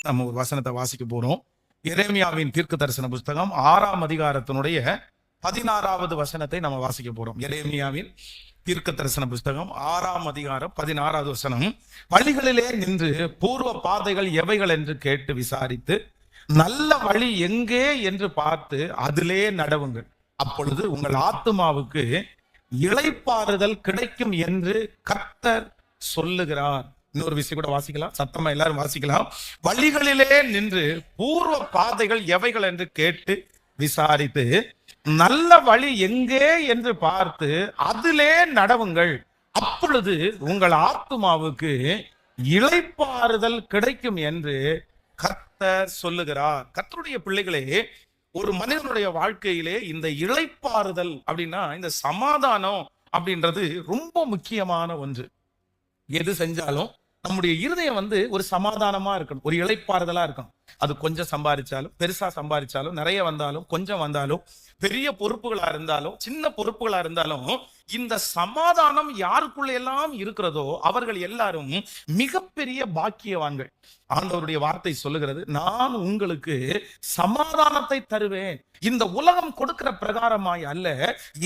நம்ம ஒரு வசனத்தை வாசிக்க போறோம். எரேமியாவின் தீர்க்க தரிசன புஸ்தகம் 6ஆம் அதிகாரத்தினுடைய 16வது வசனத்தை நம்ம வாசிக்க போறோம். எரேமியாவின் தீர்க்க தரிசன புஸ்தகம் 6ஆம் அதிகாரம் 16வது வசனம். வழிகளிலே நின்று பூர்வ பாதைகள் எவைகள் என்று கேட்டு விசாரித்து நல்ல வழி எங்கே என்று பார்த்து அதிலே நடவுங்கள். அப்பொழுது உங்கள் ஆத்துமாவுக்கு இளைப்பாறுதல் கிடைக்கும் என்று கர்த்தர் சொல்லுகிறார். இன்னொரு விஷயம் கூட வாசிக்கலாம், சத்தமா எல்லாரும் வாசிக்கலாம். வழிகளிலே நின்று பூர்வ பாதைகள் எவைகள் என்று கேட்டு விசாரித்து நல்ல வழி எங்கே என்று பார்த்து அதிலே நடவுங்கள். அப்பொழுது உங்கள் ஆத்துமாவுக்கு இளைப்பாறுதல் கிடைக்கும் என்று கர்த்தர் சொல்லுகிறார். கர்த்தருடைய பிள்ளைகளே, ஒரு மனிதனுடைய வாழ்க்கையிலே இந்த இளைப்பாறுதல் அப்படின்னா, இந்த சமாதானம் அப்படின்றது ரொம்ப முக்கியமான ஒன்று. எது செஞ்சாலும் நம்முடைய இருதயம் ஒரு சமாதானமா இருக்கணும், ஒரு இளைப்பாறுதலா இருக்கணும். அது கொஞ்சம் சம்பாதிச்சாலும், பெருசா சம்பாதிச்சாலும், நிறைய வந்தாலும், கொஞ்சம் வந்தாலும், பெரிய பொறுப்புகளா இருந்தாலும், சின்ன பொறுப்புகளா இருந்தாலும், இந்த சமாதானம் யாருக்குள்ள எல்லாம் இருக்கிறதோ அவர்கள் எல்லாரும் மிகப்பெரிய பாக்கியவான்கள். ஆண்டவருடைய வார்த்தை சொல்லுகிறது, நான் உங்களுக்கு சமாதானத்தை தருவேன், இந்த உலகம் கொடுக்கிற பிரகாரமாய் அல்ல,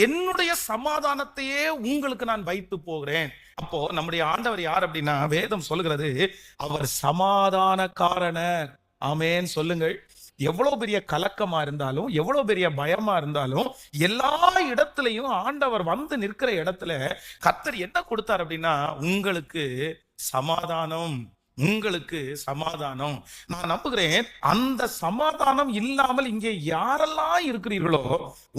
என்னுடைய சமாதானத்தையே உங்களுக்கு நான் வைத்து போகிறேன். அப்போ நம்முடைய ஆண்டவர் யார் அப்படின்னா, வேதம் சொல்லுகிறது, அவர் சமாதானக்காரனர். ஆமென் சொல்லுங்கள். எவ்வளவு பெரிய கலக்கமா இருந்தாலும், எவ்வளவு பெரிய பயமா இருந்தாலும், எல்லா இடத்துலையும் ஆண்டவர் வந்து நிற்கிற இடத்துல கர்த்தர் என்ன கொடுத்தார் அப்படின்னா, உங்களுக்கு சமாதானம், உங்களுக்கு சமாதானம். நான் நம்புகிறேன், அந்த சமாதானம் இல்லாமல் இங்கே யாரெல்லாம் இருக்கிறீர்களோ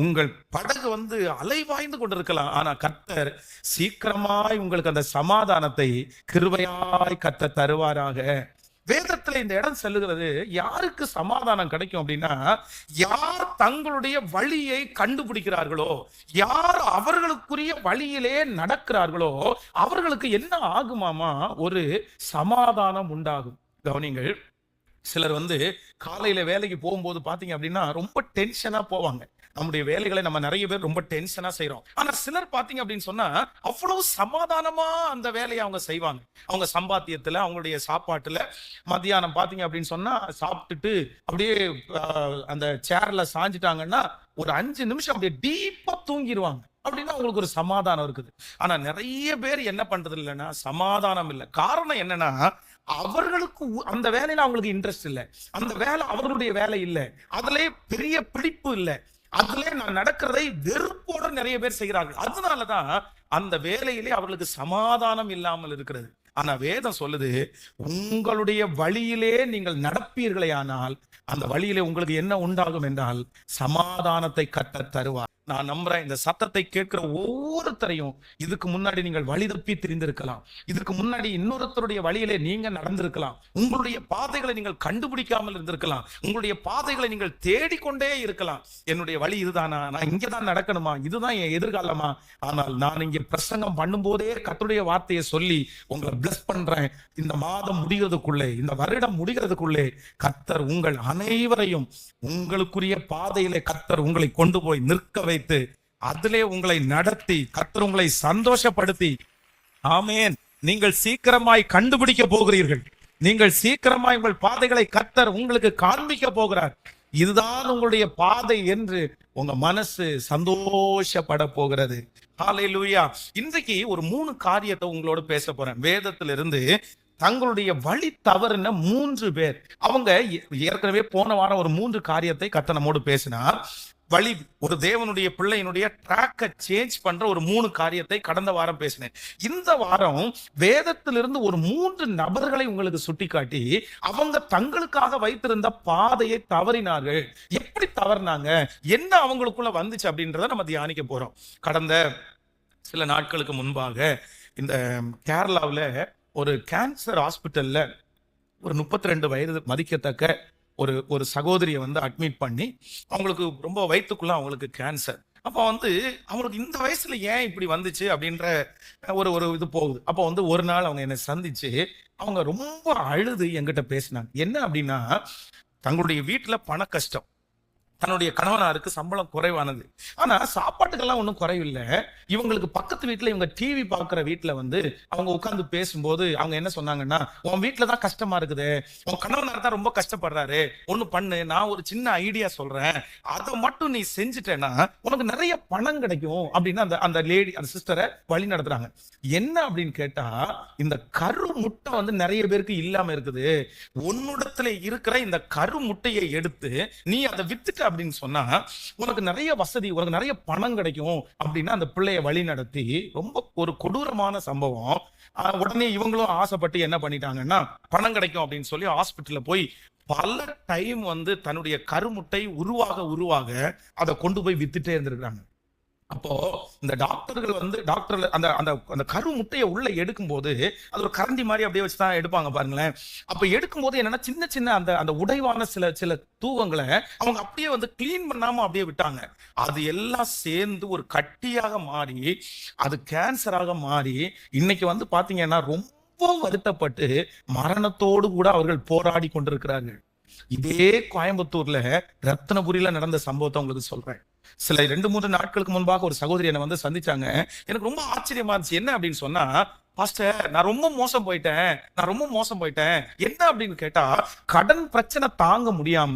உங்கள் படகு அலைவாய்ந்து கொண்டிருக்கலாம். ஆனா கர்த்தர் சீக்கிரமாய் உங்களுக்கு அந்த சமாதானத்தை கிருபையாய் கர்த்தர் தருவாராக. வேதத்துல இந்த இடம் சொல்லுகிறது, யாருக்கு சமாதானம் கிடைக்கும் அப்படின்னா, யார் தங்களுடைய வழியை கண்டுபிடிக்கிறார்களோ, யார் அவர்களுக்குரிய வழியிலே நடக்கிறார்களோ அவர்களுக்கு என்ன ஆகுமாமா, ஒரு சமாதானம் உண்டாகும். கவனிங்கள், சிலர் காலையில வேலைக்கு போகும்போது பாத்தீங்க அப்படின்னா ரொம்ப டென்ஷனா போவாங்க. நம்முடைய வேலைகளை நம்ம நிறைய பேர் ரொம்ப டென்ஷனா செய்யறோம். ஆனா சிலர் பாத்தீங்க அப்படின்னு சொன்னா அவ்வளவு சமாதானமா அந்த வேலையை அவங்க செய்வாங்க. அவங்க சம்பாத்தியத்துல, அவங்களுடைய சாப்பாட்டுல, மத்தியானம் பாத்தீங்க அப்படின்னு சொன்னா சாப்பிட்டுட்டு அப்படியே அந்த சேர்ல சாஞ்சிட்டாங்கன்னா ஒரு 5 நிமிஷம் அப்படியே டீப்பா தூங்கிடுவாங்க. அப்படின்னா அவங்களுக்கு ஒரு சமாதானம் இருக்குது. ஆனா நிறைய பேர் என்ன பண்றது இல்லைன்னா, சமாதானம் இல்லை. காரணம் என்னன்னா, அவர்களுக்கு அந்த வேலையில அவங்களுக்கு இன்ட்ரெஸ்ட் இல்லை, அந்த வேலை அவர்களுடைய வேலை இல்லை, அதுல பெரிய பிடிப்பு இல்லை, அதுல நான் நடக்கிறதை வெறுப்போட நிறைய பேர் செய்கிறார்கள். அதனாலதான் அந்த வேலையிலே அவர்களுக்கு சமாதானம் இல்லாமல் இருக்கிறது. ஆனா வேதம் சொல்லுது, உங்களுடைய வழியிலே நீங்கள் நடப்பீர்களே ஆனால் அந்த வழியிலே உங்களுக்கு என்ன உண்டாகும் என்றால் சமாதானத்தை கர்த்தர் தருவார். நான் நம்புறேன், இந்த சத்தத்தை கேட்கிற ஒவ்வொருத்தரையும் இதுக்கு முன்னாடி நீங்கள் வழி தப்பி திரிந்திருக்கலாம், இதுக்கு முன்னாடி இன்னொருத்தருடைய வழியிலே நீங்க நடந்திருக்கலாம், உங்களுடைய பாதைகளை நீங்கள் கண்டுபிடிக்காமல் இருந்திருக்கலாம், உங்களுடைய பாதைகளை நீங்கள் தேடிக்கொண்டே இருக்கலாம். என்னுடைய வழி இதுதானா, நான் இங்கதான் நடக்கணுமா, இதுதான் என் எதிர்காலமா? ஆனால் நான் இங்கே பிரசங்கம் பண்ணும் போதே கர்த்தருடைய வார்த்தையை சொல்லி உங்களை பிளஸ் பண்றேன். இந்த மாதம் முடிகிறதுக்குள்ளே, இந்த வருடம் முடிகிறதுக்குள்ளே கர்த்தர் உங்கள் அனைவரையும் உங்களுக்குரிய பாதையிலே கர்த்தர் உங்களை கொண்டு போய் நிற்க வைத்து அதிலே உங்களை நடத்தி கர்த்தர் உங்களை சந்தோஷப்படுத்தி, ஆமென், நீங்கள் சீக்கிரமாய் கண்டுபிடிக்க போகிறீர்கள். நீங்கள் சீக்கிரமாய் உங்கள் பாதைகளை கர்த்தர் உங்களுக்கு காண்பிக்க போகிறார். இதுதான் உங்களுடைய பாதை என்று உங்க மனசு சந்தோஷப்பட போகிறது. ஹல்லேலூயா. இன்றைக்கு ஒரு 3 காரியத்தை உங்களோட பேச போறேன். வேதத்திலிருந்து தங்களுடைய வழி தவறுன 3 பேர். அவங்க ஏற்கனவே போன வாரம் ஒரு 3 காரியத்தை கர்த்தர் நம்மோடு பேசினார். வழி, ஒரு தேவனுடைய பிள்ளையினுடைய ட்ராக்கை சேஞ்ச் பண்ற ஒரு 3 காரியத்தை கடந்த வாரம் பேசினேன். இந்த வாரம் வேதத்திலிருந்து ஒரு 3 நபர்களை உங்களுக்கு சுட்டிக்காட்டி, அவங்க தங்களுக்காக வைத்திருந்த பாதையை தவறினார்கள். எப்படி தவறினாங்க, என்ன அவங்களுக்குள்ள வந்துச்சு அப்படின்றத நம்ம தியானிக்க போறோம். கடந்த சில நாட்களுக்கு முன்பாக இந்த கேரளாவில் ஒரு கேன்சர் ஹாஸ்பிட்டல்ல ஒரு 32 வயது மதிக்கத்தக்க ஒரு சகோதரியை அட்மிட் பண்ணி, அவங்களுக்கு ரொம்ப வயிற்றுக்குள்ள அவங்களுக்கு கேன்சர். அப்போ அவங்களுக்கு இந்த வயசுல ஏன் இப்படி வந்துச்சு அப்படின்ற ஒரு இது போகுது. அப்போ ஒரு நாள் அவங்க என்னை சந்திச்சு அவங்க ரொம்ப அழுது என்கிட்ட பேசினாங்க. என்ன அப்படின்னா, தங்களுடைய வீட்டுல பண கஷ்டம், தன்னுடைய கணவனாருக்கு சம்பளம் குறைவானது. ஆனா சாப்பாட்டுக்கெல்லாம் ஒன்றும் குறைவில்லை. இவங்களுக்கு பக்கத்து வீட்டுல இவங்க டிவி பார்க்குற வீட்டுல வந்து அவங்க உட்கார்ந்து பேசும்போது அவங்க என்ன சொன்னாங்கன்னா, உன் வீட்டுல தான் கஷ்டமா இருக்குது, உன் கணவனார் தான் ரொம்ப கஷ்டப்படுறாரு, ஒண்ணு பண்ணு, நான் ஒரு சின்ன ஐடியா சொல்றேன், அதை மட்டும் நீ செஞ்சுட்டேன்னா உனக்கு நிறைய பணம் கிடைக்கும் அப்படின்னு அந்த அந்த லேடி அந்த சிஸ்டரை வழி நடத்துறாங்க. என்ன அப்படின்னு கேட்டா, இந்த கரு முட்டை வந்து நிறைய பேருக்கு இல்லாம இருக்குது, உன்னிடத்துல இருக்கிற இந்த கரு முட்டையை எடுத்து நீ அதை வித்துட்ட அப்படின்னு சொன்னா உனக்கு நிறைய வசதி, உனக்கு நிறைய பணம் கிடைக்கும் அப்படின்னு அந்த பிள்ளைய வழி நடத்தி, ரொம்ப ஒரு கொடூரமான சம்பவம். உடனே இவங்களும் ஆசைப்பட்டு என்ன பண்ணிட்டாங்கன்னா, பணம் கிடைக்கும் அப்படின்னு சொல்லி ஹாஸ்பிட்டல்ல போய் பல டைம் வந்து தன்னுடைய கருமுட்டை உருவாக அதை கொண்டு போய் வித்துட்டே இருந்திருக்காங்க. அப்போ இந்த டாக்டர்கள் வந்து டாக்டர்ல அந்த அந்த அந்த கரு முட்டையை உள்ள எடுக்கும் போது அது ஒரு கரண்டி மாதிரி அப்படியே வச்சுதான் எடுப்பாங்க பாருங்களேன். அப்ப எடுக்கும் போது என்னன்னா, சின்ன சின்ன அந்த அந்த உடைவான சில சில தூவங்களை அவங்க அப்படியே வந்து கிளீன் பண்ணாம அப்படியே விட்டாங்க. அது எல்லாம் சேர்ந்து ஒரு கட்டியாக மாறி அது கேன்சராக மாறி இன்னைக்கு வந்து பாத்தீங்கன்னா ரொம்ப வருத்தப்பட்டு மரணத்தோடு கூட அவர்கள் போராடி கொண்டிருக்கிறார்கள். இதே கோயம்புத்தூர்ல ரத்னபுரியில நடந்த சம்பவத்தை உங்களுக்கு சொல்றேன். சில 2-3 நாட்களுக்கு முன்பாக ஒரு சகோதரி என்னை வந்து சந்திச்சாங்க. எனக்கு ரொம்ப ஆச்சரியமா இருந்துச்சு. என்ன அப்படின்னு சொன்னா, பாஸ்டர் நான் ரொம்ப மோசம் போயிட்டேன். என்ன அப்படின்னு கேட்டா, கடன் பிரச்சனை தாங்க முடியாம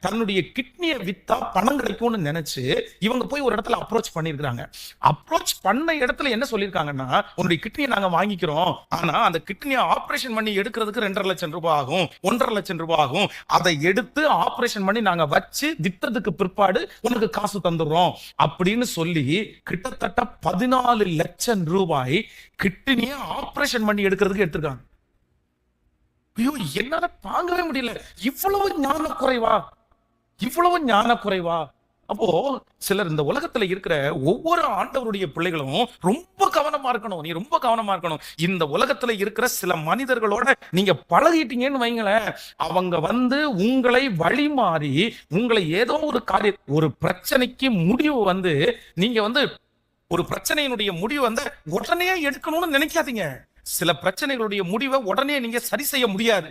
தன்னுடைய கிட்னியை வித்தா பணம் கிடைக்கும்னு நினைச்சு இவங்க போய் ஒரு இடத்துல அப்ரோச் பண்ணிருக்காங்க. அப்ரோச் பண்ண இடத்துல என்ன சொல்லிருக்காங்கன்னா, உன்னுடைய கிட்னியை நாங்க வாங்கிக்கிறோம், ஆனா அந்த கிட்னியை ஆபரேஷன் பண்ணி எடுக்கிறதுக்கு 2.5 லட்சம் ரூபாய் ஆகும், 1.5 லட்சம் ரூபாய் ஆகும், அதை எடுத்து ஆபரேஷன் பண்ணி நாங்க வச்சு வித்ததுக்கு பிற்பாடு உனக்கு காசு தந்துடுறோம் அப்படின்னு சொல்லி கிட்டத்தட்ட 14 லட்சம் ரூபாய் கிட்னியை ஆபரேஷன் பண்ணி எடுக்கிறதுக்கு எடுத்திருக்காங்க. ஐயோ, என்னால தாங்கவே முடியல. இவ்வளவு ஞான குறைவா? அப்போ சிலர் இந்த உலகத்துல இருக்கிற ஒவ்வொரு ஆண்டவருடைய பிள்ளைகளும் ரொம்ப கவனமா இருக்கணும். நீ ரொம்ப கவனமா இருக்கணும். இந்த உலகத்துல இருக்கிற சில மனிதர்களோட நீங்க பழகிட்டீங்கன்னு வைங்களேன், அவங்க வந்து உங்களை வழி மாறி உங்களை ஏதோ ஒரு ஒரு பிரச்சனைக்கு முடிவு வந்து நீங்க வந்து ஒரு பிரச்சனையினுடைய முடிவு வந்து உடனே எடுக்கணும்னு நினைக்காதீங்க. சில பிரச்சனைகளுடைய முடிவை உடனே நீங்க சரி செய்ய முடியாது.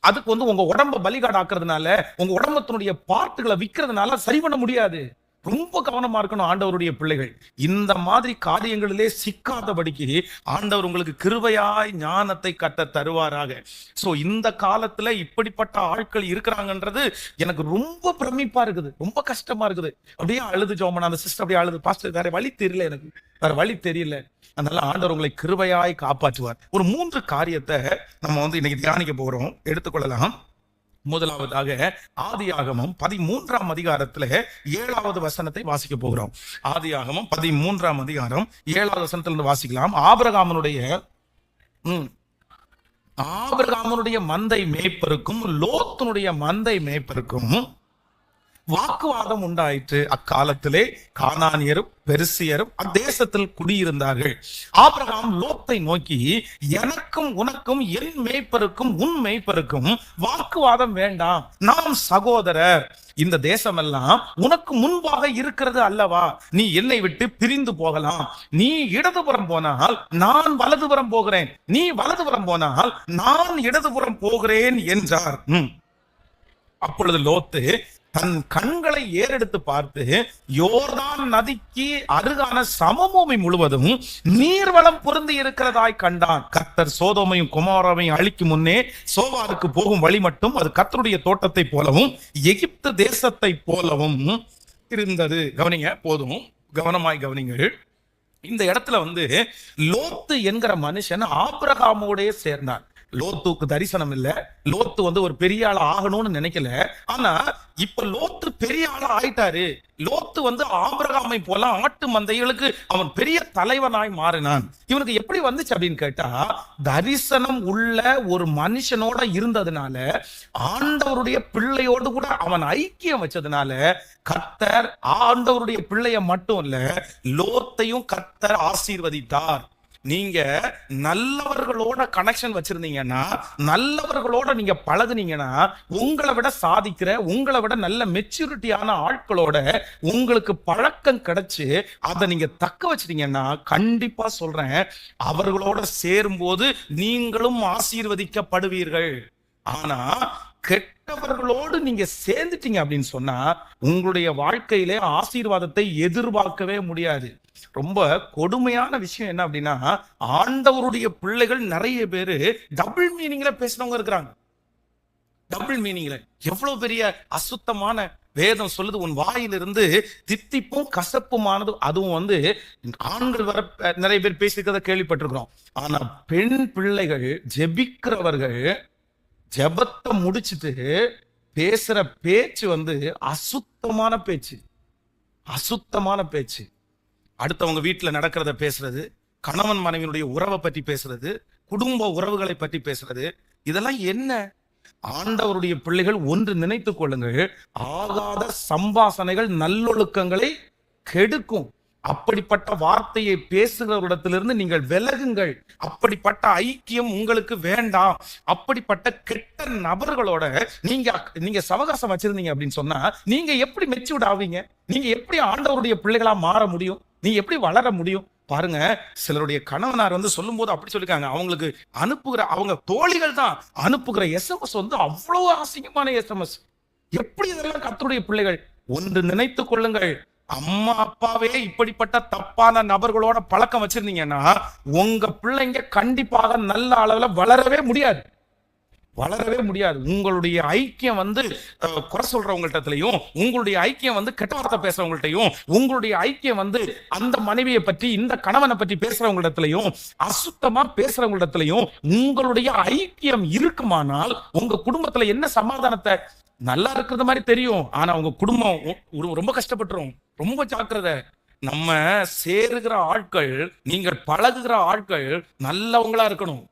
அதுக்கு வந்து உங்க உடம்ப பலிகாடாக்குறதுனால, உங்க உடம்பத்தினுடைய பார்ட்டுகளை விற்கிறதுனால சரி பண்ண முடியாது. ரொம்ப கவனமா இருக்கணும் ஆண்டவருடைய பிள்ளைகள். இந்த மாதிரி காரியங்களிலே சிக்காதபடிக்கு ஆண்டவர் உங்களுக்கு கிருபையாய் ஞானத்தை கட்ட தருவாராக. சோ இந்த காலத்துல இப்படிப்பட்ட ஆட்கள் இருக்கிறாங்கன்றது எனக்கு ரொம்ப பிரமிப்பா இருக்குது, ரொம்ப கஷ்டமா இருக்குது. அப்படியே அழுது ஜோமனா அந்த சிஸ்டர் அப்படியே அழுது, பாஸ்டர் வேற வழி தெரியல, எனக்கு வேற வழி தெரியல. அதனால ஆண்டவர் உங்களை கிருபையாய் காப்பாற்றுவார். ஒரு 3 காரியத்தை நம்ம வந்து இன்னைக்கு தியானிக்க போறோம், எடுத்துக்கொள்ளலாம். முதலாவதாக ஆதியாகமம் 13ஆம் அதிகாரத்துல 7வது வசனத்தை வாசிக்க போகிறோம். ஆதியாகமம் 13ஆம் அதிகாரம் 7வது வசனத்திலிருந்து வாசிக்கலாம். ஆபிரகாமுடைய மந்தை மேய்ப்பருக்கும் லோத்துனுடைய மந்தை மேய்ப்பருக்கும் வாக்குவாதம் உண்டாயிற்று. அக்காலத்திலே கானானியரும் பெரிசியரும் அத்தேசத்தில் குடியிருந்தார்கள். ஆபிரகாம் லோத்தை நோக்கி, எனக்கும் உனக்கும் என் மேய்ப்பருக்கும் உன் மேய்ப்பருக்கும் வாக்குவாதம் வேண்டாம், நாம் சகோதரர், இந்த தேசமெல்லாம் உனக்கு முன்பாக இருக்கிறது அல்லவா, நீ என்னை விட்டு பிரிந்து போகலாம், நீ இடதுபுறம் போனால் நான் வலதுபுறம் போகிறேன், நீ வலதுபுறம் போனால் நான் இடதுபுறம் போகிறேன் என்றார். அப்பொழுது லோத்து தன் கண்களை ஏறெடுத்து பார்த்து யோர்தான் நதிக்கு அருகான சமபூமி முழுவதும் நீர்வளம் பொருந்தி இருக்கிறதாய் கண்டான். கர்த்தர் சோதோமையும் குமாராவையும் அழிக்கும் முன்னே சோவாருக்கு போகும் வழி மட்டும் அது கர்த்தருடைய தோட்டத்தை போலவும் எகிப்து தேசத்தை போலவும் இருந்தது. கவனிங்க, போதும், கவனமாய் கவனிங்கள். இந்த இடத்துல வந்து லோத்து என்கிற மனுஷன் ஆபிரகாமோடே சேர்ந்தார். லோத்துக்கு தரிசனம் இல்ல, லோத்து வந்து ஒரு பெரிய ஆள் ஆகணும்னு நினைக்கல. ஆனா இப்ப லோத்து பெரிய ஆளா ஆயிட்டாரு. லோத்து வந்து ஆபிரகாமை போல ஆட்டு மந்தைகளுக்கு அவன் பெரிய தலைவனாய் மாறினான். இவனுக்கு எப்படி வந்துச்சு அப்படின்னு கேட்டா, தரிசனம் உள்ள ஒரு மனுஷனோட இருந்ததுனால, ஆண்டவருடைய பிள்ளையோடு கூட அவன் ஐக்கியம் வச்சதுனால கர்த்தர் ஆண்டவருடைய பிள்ளைய மட்டும் இல்ல, லோத்தையும் கர்த்தர் ஆசீர்வதித்தார். நீங்க நல்லவர்களோட கனெக்ஷன் வச்சிருந்தீங்கன்னா, நல்லவர்களோட நீங்க பழகுனீங்கன்னா, உங்களை விட சாதிக்கிற, உங்களை விட நல்ல மெச்சூரிட்டியான ஆட்களோட உங்களுக்கு பழக்கம் கிடைச்சு அதை நீங்க தக்க வச்சிட்டீங்கன்னா, கண்டிப்பா சொல்றேன், அவர்களோட சேரும்போது நீங்களும் ஆசீர்வதிக்கப்படுவீர்கள். ஆனா கெட்டவர்களோடு நீங்க சேர்ந்துட்டீங்க அப்படின்னு சொன்னா உங்களுடைய வாழ்க்கையிலே ஆசீர்வாதத்தை எதிர்பார்க்கவே முடியாது. ரொம்ப கொடுமையான விஷயம் என்ன அப்படின்னா, ஆண்டவருடைய பிள்ளைகள் நிறைய பேரு டபுள் மீனிங்ல பேசினவங்க இருக்கிறாங்க. டபுள் மீனிங்ல எவ்வளவு பெரிய அசுத்தமான வேதம் சொல்லுது, உன் வாயிலிருந்து தித்திப்பும் கசப்புமானது. அதுவும் ஆண்கள் வர நிறைய பேர் பேசிக்கிறத கேள்விப்பட்டிருக்கிறோம். ஆனா பெண் பிள்ளைகள் ஜெபிக்கிறவர்கள் ஜெபத்தை முடிச்சிட்டு பேசுற பேச்சு அசுத்தமான பேச்சு, அசுத்தமான பேச்சு. அடுத்தவங்க வீட்டுல நடக்கிறத பேசுறது, கணவன் மனைவியினுடைய உறவை பற்றி பேசுறது, குடும்ப உறவுகளை பற்றி பேசுறது, இதெல்லாம் என்ன? ஆண்டவருடைய பிள்ளைகள் ஒன்று நினைத்துக் கொள்ளுங்கள், ஆகாத சம்பாசனைகள் நல்லொழுக்கங்களை கெடுக்கும். அப்படிப்பட்ட வார்த்தையை பேசுகிறவரிடத்திலிருந்து நீங்கள் விலகுங்கள். அப்படிப்பட்ட ஐக்கியம் உங்களுக்கு வேண்டாம். அப்படிப்பட்ட கெட்ட நபர்களோட நீங்க சவகாசம் வச்சிருந்தீங்க அப்படின்னு சொன்னா நீங்க எப்படி மெச்சூர்ட் ஆவீங்க? நீங்க எப்படி ஆண்டவருடைய பிள்ளைகளா மாற முடியும்? நீங்க எப்படி வளர முடியும்? பாருங்க, சிலருடைய கணவனார் சொல்லும் போது அப்படி சொல்லிருக்காங்க, அவங்களுக்கு அனுப்புகிற அவங்க தோழிகள் தான் அனுப்புகிற எஸ்எம்எஸ் அவ்வளவு அசிங்கமான எஸ்எம்எஸ். எப்படி இதெல்லாம் கர்த்தருடைய பிள்ளைகள் ஒன்று நினைத்துக் கொள்ளுங்கள், அம்மா அப்பாவே இப்படிப்பட்ட தப்பான நபர்களோட பழக்கம் வச்சிருந்தீங்கன்னா உங்க பிள்ளைங்க கண்டிப்பாக நல்ல அளவுல வளரவே முடியாது, வளரவே முடியாது. உங்களுடைய ஐக்கியம் குறை சொல்றவங்கள்ட்டயும், உங்களுடைய ஐக்கியம் கெட்ட வார்த்தை பேசுறவங்கள்ட்டையும், உங்களுடைய ஐக்கியம் அந்த மனைவியை பற்றி இந்த கணவனை பற்றி பேசுறவங்களிடத்திலையும், அசுத்தமா பேசுறவங்களிடத்திலையும் உங்களுடைய ஐக்கியம் இருக்குமானால் உங்க குடும்பத்துல என்ன சமாதானத்தை? நல்லா இருக்கிறது மாதிரி தெரியும், ஆனா உங்க குடும்பம் ரொம்ப கஷ்டப்பட்டுரும். ரொம்ப ஜாக்கிரதை. நம்ம சேருகிற ஆட்கள், நீங்கள் பழகுகிற ஆட்கள் நல்லவங்களா இருக்கணும்.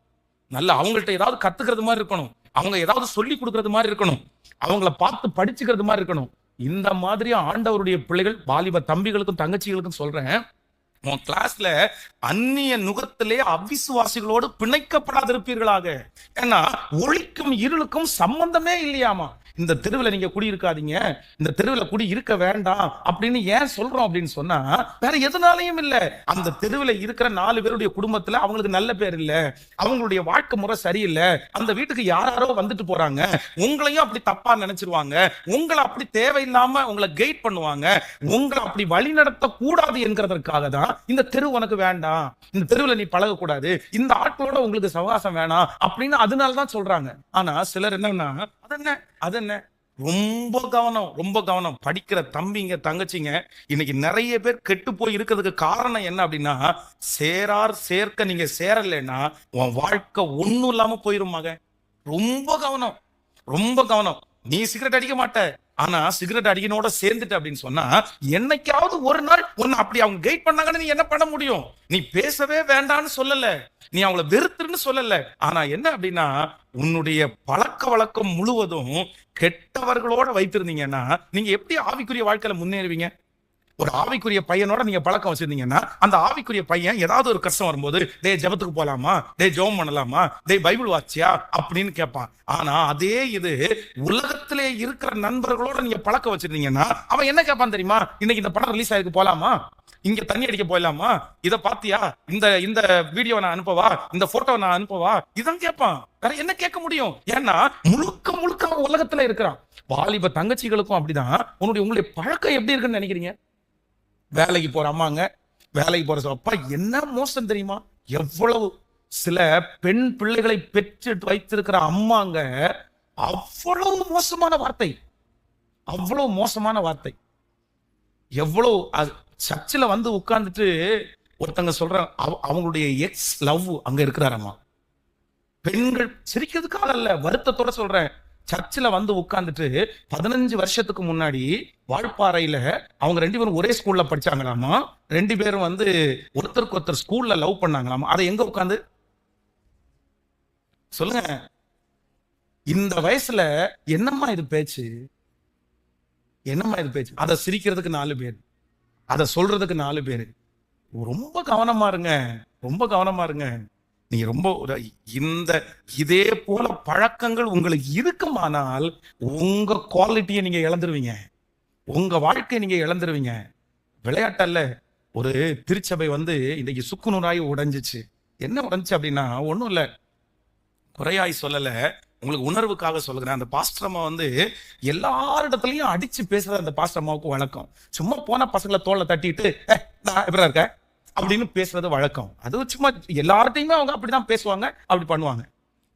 நல்ல அவங்கள்ட்ட ஏதாவது கத்துக்கிறது மாதிரி இருக்கணும், அவங்க ஏதாவது சொல்லி கொடுக்கறது மாதிரி இருக்கணும், அவங்கள பார்த்து படிச்சுக்கிறது மாதிரி இருக்கணும். இந்த மாதிரி ஆண்டவருடைய பிள்ளைகள் வாலிப தம்பிகளுக்கும் தங்கச்சிகளுக்கும் சொல்றேன், உன் கிளாஸ்ல அந்நிய நுகத்திலே அவிசுவாசிகளோடு பிணைக்கப்படாதிருப்பீர்களாக. ஏன்னா ஒளிக்கும் இருளுக்கும் சம்பந்தமே இல்லையாமா. இந்த தெருவில் நீங்க குடி இருக்காதீங்க, இந்த தெருவில் குடி இருக்க வேண்டாம் அப்படின்னு ஏன் சொல்றோம் அப்படின்னு சொன்னா வேற எதுனாலையும் இல்ல. அந்த தெருவில் இருக்கிற 4 பேருடைய குடும்பத்துல அவங்களுக்கு நல்ல பேர் இல்ல, அவங்களுடைய வாழ்க்கை முறை சரியில்லை, அந்த வீட்டுக்கு யாரோ வந்துட்டு போறாங்க, உங்களையும் அப்படி தப்பா நினைச்சிருவாங்க, உங்களை அப்படி தேவையில்லாம உங்களை கைட் பண்ணுவாங்க, உங்களை அப்படி வழி நடத்த கூடாது என்கிறதற்காக தான் இந்த தெரு உனக்கு வேண்டாம், இந்த தெருவில் நீ பழகக்கூடாது, இந்த ஆட்களோட உங்களுக்கு சவகாசம் வேணாம் அப்படின்னு அதனாலதான் சொல்றாங்க. ஆனா சிலர் என்னன்னா அதென்ன ரொம்ப கவனம், ரொம்ப கவனம். படிக்கிற தம்பிங்க தங்கச்சிங்க இன்னைக்கு நிறைய பேர் கெட்டு போய் இருக்கிறதுக்கு காரணம் என்ன அப்படின்னா, சேர்க்க நீங்க சேரலைன்னா உன் வாழ்க்கை ஒண்ணும் இல்லாம போயிருமாங்க. ரொம்ப கவனம், ரொம்ப கவனம். நீ சிகரெட் அடிக்க மாட்ட, ஆனா சிகரெட் அடிக்கனோட சேர்ந்துட்டு அப்படின்னு சொன்னா என்னைக்காவது ஒரு நாள் உன்னை அப்படி அவங்க கைட் பண்ணாங்கன்னு நீ என்ன பண்ண முடியும்? நீ பேசவே வேண்டான்னு சொல்லல, நீ அவங்கள வெறுத்துன்னு சொல்லல, ஆனா என்ன அப்படின்னா உன்னுடைய பழக்க வழக்கம் முழுவதும் கெட்டவர்களோட வைத்திருந்தீங்கன்னா நீங்க எப்படி ஆவிக்குரிய வாழ்க்கையில முன்னேறுவீங்க? ஒரு ஆவிக்குரிய பையனோட நீங்க பழக்கம் வச்சிருந்தீங்கன்னா அந்த ஆவிக்குரிய பையன் ஏதாவது ஒரு கஷ்டம் வரும்போது, டே ஜெபத்துக்கு போலாமா, டே ஜெபம் பண்ணலாமா, டே பைபிள் வாசியா அப்படின்னு கேட்பான். ஆனா அதே இது உலகத்திலே இருக்கிற நண்பர்களோட நீங்க பழக்கம் வச்சிருந்தீங்கன்னா அவன் என்ன கேட்பான் தெரியுமா? இன்னைக்கு இந்த படம் ரிலீஸ் ஆயிருக்கு, போலாமா, இங்க தண்ணி அடிக்க போயிடலாமா, இத பாத்தியா, இந்த வீடியோ நான் அனுப்பவா, இந்த போட்டோ நான் அனுப்பவா, இதான் கேட்பான். வேற என்ன கேட்க முடியும்? ஏன்னா முழுக்க உலகத்துல இருக்கிறான். வாலிப தங்கச்சிகளுக்கும் அப்படிதான். உங்களுடைய பழக்கம் எப்படி இருக்குன்னு நினைக்கிறீங்க? வேலைக்கு போற அம்மாங்க, வேலைக்கு போற அப்பா என்ன மோசம் தெரியுமா? எவ்வளவு சில பெண் பிள்ளைகளை பெற்று வைத்திருக்கிற அம்மாங்க அவ்வளவு மோசமான வார்த்தை, அவ்வளவு மோசமான வார்த்தை. எவ்வளவு சர்ச்சில் உட்கார்ந்துட்டு ஒருத்தங்க சொல்ற அவங்களுடைய எக்ஸ் லவ் அங்க இருக்கிறாரம்மா. பெண்கள் சிரிக்கிறதுக்காக அல்ல, வருத்தத்தோட சொல்றேன். சர்ச்சில் உட்கார்ந்துட்டு 15 வருஷத்துக்கு முன்னாடி வால்பாறையில அவங்க 2 பேரும் ஒரே ஸ்கூல்ல படிச்சாங்களாமா. 2 பேரும் ஒருத்தருக்கு ஒருத்தர் ஸ்கூல்ல லவ் பண்ணாங்களாமா. அதை எங்க உட்கார்ந்து சொல்லுங்க? இந்த வயசுல என்னம்மா இது பேச்சு? என்னம்மா இது பேச்சு? அதை சிரிக்கிறதுக்கு 4 பேர், அதை சொல்றதுக்கு 4 பேர். ரொம்ப கவனமா இருங்க, ரொம்ப கவனமா இருங்க. நீங்க ரொம்ப இதே போல பழக்கங்கள் உங்களுக்கு இருக்குமானால் உங்க குவாலிட்டியை நீங்க இழந்துருவீங்க, உங்க வாழ்க்கையை நீங்க இழந்துருவீங்க. விளையாட்டல்ல. ஒரு திருச்சபை இன்னைக்கு சுக்குநூறாய் உடைஞ்சிச்சு. என்ன உடைஞ்சிச்சு அப்படின்னா ஒண்ணும் இல்ல, குறையாய் சொல்லல, உங்களுக்கு உணர்வுக்காக சொல்லுகிறேன். அந்த பாஸ்டர் அம்மா வந்து எல்லாரிடத்துலயும் அடிச்சு பேசுறது அந்த பாஸ்டர் அம்மாவுக்கு வழக்கம். சும்மா போன பசங்களை தோலை தட்டிட்டு நான் எப்படி இருக்க அப்படின்னு பேசுறது வழக்கம். அது சும்மா எல்லார்ட்டையுமே அவங்க அப்படிதான் பேசுவாங்க, அப்படி பண்ணுவாங்க.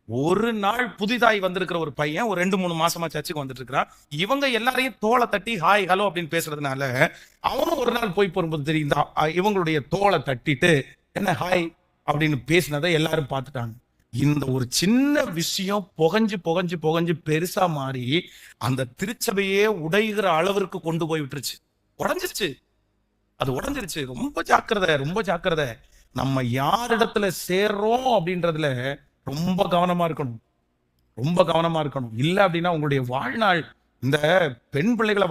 ஒரு நாள் புதிதாய் வந்திருக்கிற ஒரு பையன் ஒரு 2-3 மாசமா சர்ச்சுக்கு வந்துட்டு இருக்கிறான். இவங்க எல்லாரையும் தோலை தட்டி ஹாய் ஹலோ அப்படின்னு பேசுறதுனால அவனும் ஒரு நாள் போய் போகும்போது தெரியும் இவங்களுடைய தோலை தட்டிட்டு என்ன ஹாய் அப்படின்னு பேசினதை எல்லாரும் பார்த்துட்டாங்க. இந்த ஒரு சின்ன விஷயம் புகஞ்சு புகஞ்சு புகஞ்சு பெருசா மாறி அந்த திருச்சபையே உடைகிற அளவிற்கு கொண்டு போய் விட்டுருச்சு. உடஞ்சிருச்சு, அது உடஞ்சிருச்சு. ரொம்ப ஜாக்கிரதை, ரொம்ப ஜாக்கிரதை. நம்ம யாரிடத்துல சேர்றோம் அப்படின்றதுல ரொம்ப கவனமா இருக்கணும், ரொம்ப கவனமா இருக்கணும். இல்ல அப்படின்னா உங்களுடைய வாழ்நாள், இந்த பெண் பிள்ளைகளை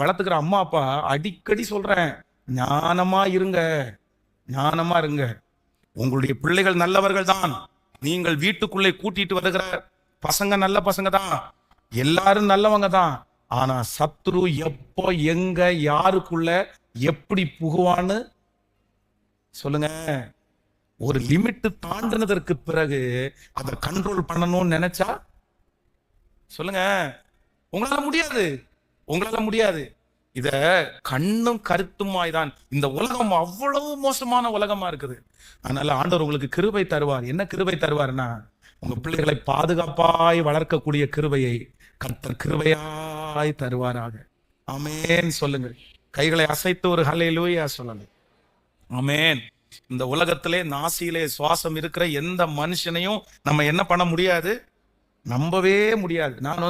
வளர்த்துக்கிற அம்மா அப்பா அடிக்கடி சொல்றேன், ஞானமா இருங்க, ஞானமா இருங்க. உங்களுடைய பிள்ளைகள் நல்லவர்கள் தான். நீங்கள் வீட்டுக்குள்ளே கூட்டிட்டு வருகிற பசங்க நல்ல பசங்க தான், எல்லாரும் நல்லவங்க தான். ஆனா சத்ரு எப்போ எங்க யாருக்குள்ள எப்படி புகுவான்னு சொல்லுங்க. ஒரு லிமிட் தாண்டினதற்கு பிறகு அதை கண்ட்ரோல் பண்ணணும்னு நினைச்சா சொல்லுங்க, உங்களால முடியாது, உங்களால முடியாது. இத கண்ணும் கருத்துமாய்தான். இந்த உலகம் அவ்வளவு மோசமான உலகமா இருக்குது. அதனால ஆண்டவர் உங்களுக்கு கிருபை தருவார். என்ன கிருபை தருவார்னா, உங்க பிள்ளைகளை பாதுகாப்பாய் வளர்க்கக்கூடிய கிருபையை கர்த்தர் கிருபையாய் தருவாராக. ஆமேன் சொல்லுங்க. கைகளை அசைத்து ஒரு ஹல்லேலூயா சொல்லுங்க. ஆமேன். இந்த உலகத்திலே நாசியிலே சுவாசம் இருக்கிற எந்த மனுஷனையும் நம்ம என்ன பண்ண முடியாது, நம்பவே முடியாது. நான்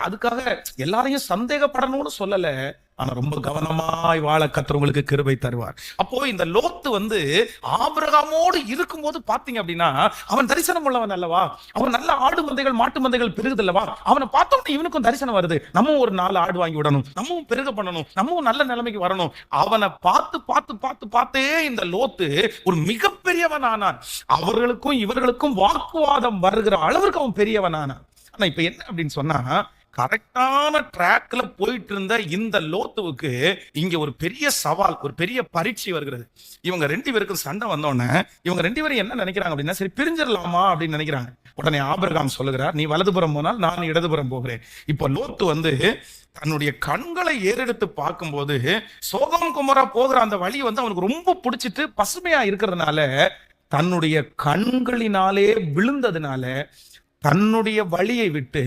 அதுக்காக எல்லாரையும் சந்தேகப்படணும்னு சொல்லல, ஆனா ரொம்ப கவனமாய் வாழ கர்த்தர் உங்களுக்கு கிருபை தருவார். அப்போ இந்த லோத்து ஆபிரகாமோடு இருக்கும்போது பாத்தீங்க அப்படின்னா, அவன் தரிசனம் உள்ளவன் அல்லவா, அவன் நல்ல ஆடு மந்தைகள் மாட்டு மந்தைகள் பெருகுது அல்லவா, அவனை பார்த்தோம்னா இவனுக்கும் தரிசனம் வருது, நம்மவும் ஒரு 4 ஆடு வாங்கி விடணும், நம்மவும் பெருக பண்ணணும், நம்மவும் நல்ல நிலைமைக்கு வரணும். அவனை பார்த்து பார்த்து பார்த்து பார்த்தே இந்த லோத்து ஒரு மிகப்பெரியவன் ஆனான். அவர்களுக்கும் இவர்களுக்கும் வாக்குவாதம் வருகிற அளவிற்கு அவன் பெரியவன் ஆனான். ஆனா இப்ப என்ன அப்படின்னு சொன்னா, கரெக்டான ட்ராக்ல போயிட்டு இருந்த இந்த லோத்துவுக்கு இங்க ஒரு பெரிய சவால், ஒரு பெரிய பரீட்சை வருகிறது. இவங்க 2 பேருக்கும் சண்டை வந்தோடனே இவங்க 2 பேரும் என்ன நினைக்கிறாங்க அப்படின்னா, சரி பிரிஞ்சிடலாமா அப்படின்னு நினைக்கிறாங்க. உடனே ஆபிரகாம் சொல்லுகிறார், நீ வலதுபுறம் போனால் நான் இடதுபுறம் போகிறேன். இப்ப லோத்து தன்னுடைய கண்களை ஏறெடுத்து பார்க்கும்போது சோதோம் குமோரா போகிற அந்த வழி அவனுக்கு ரொம்ப பிடிச்சிட்டு பசுமையா இருக்கிறதுனால, தன்னுடைய கண்களினாலே விழுந்ததுனால தன்னுடைய வழியை விட்டு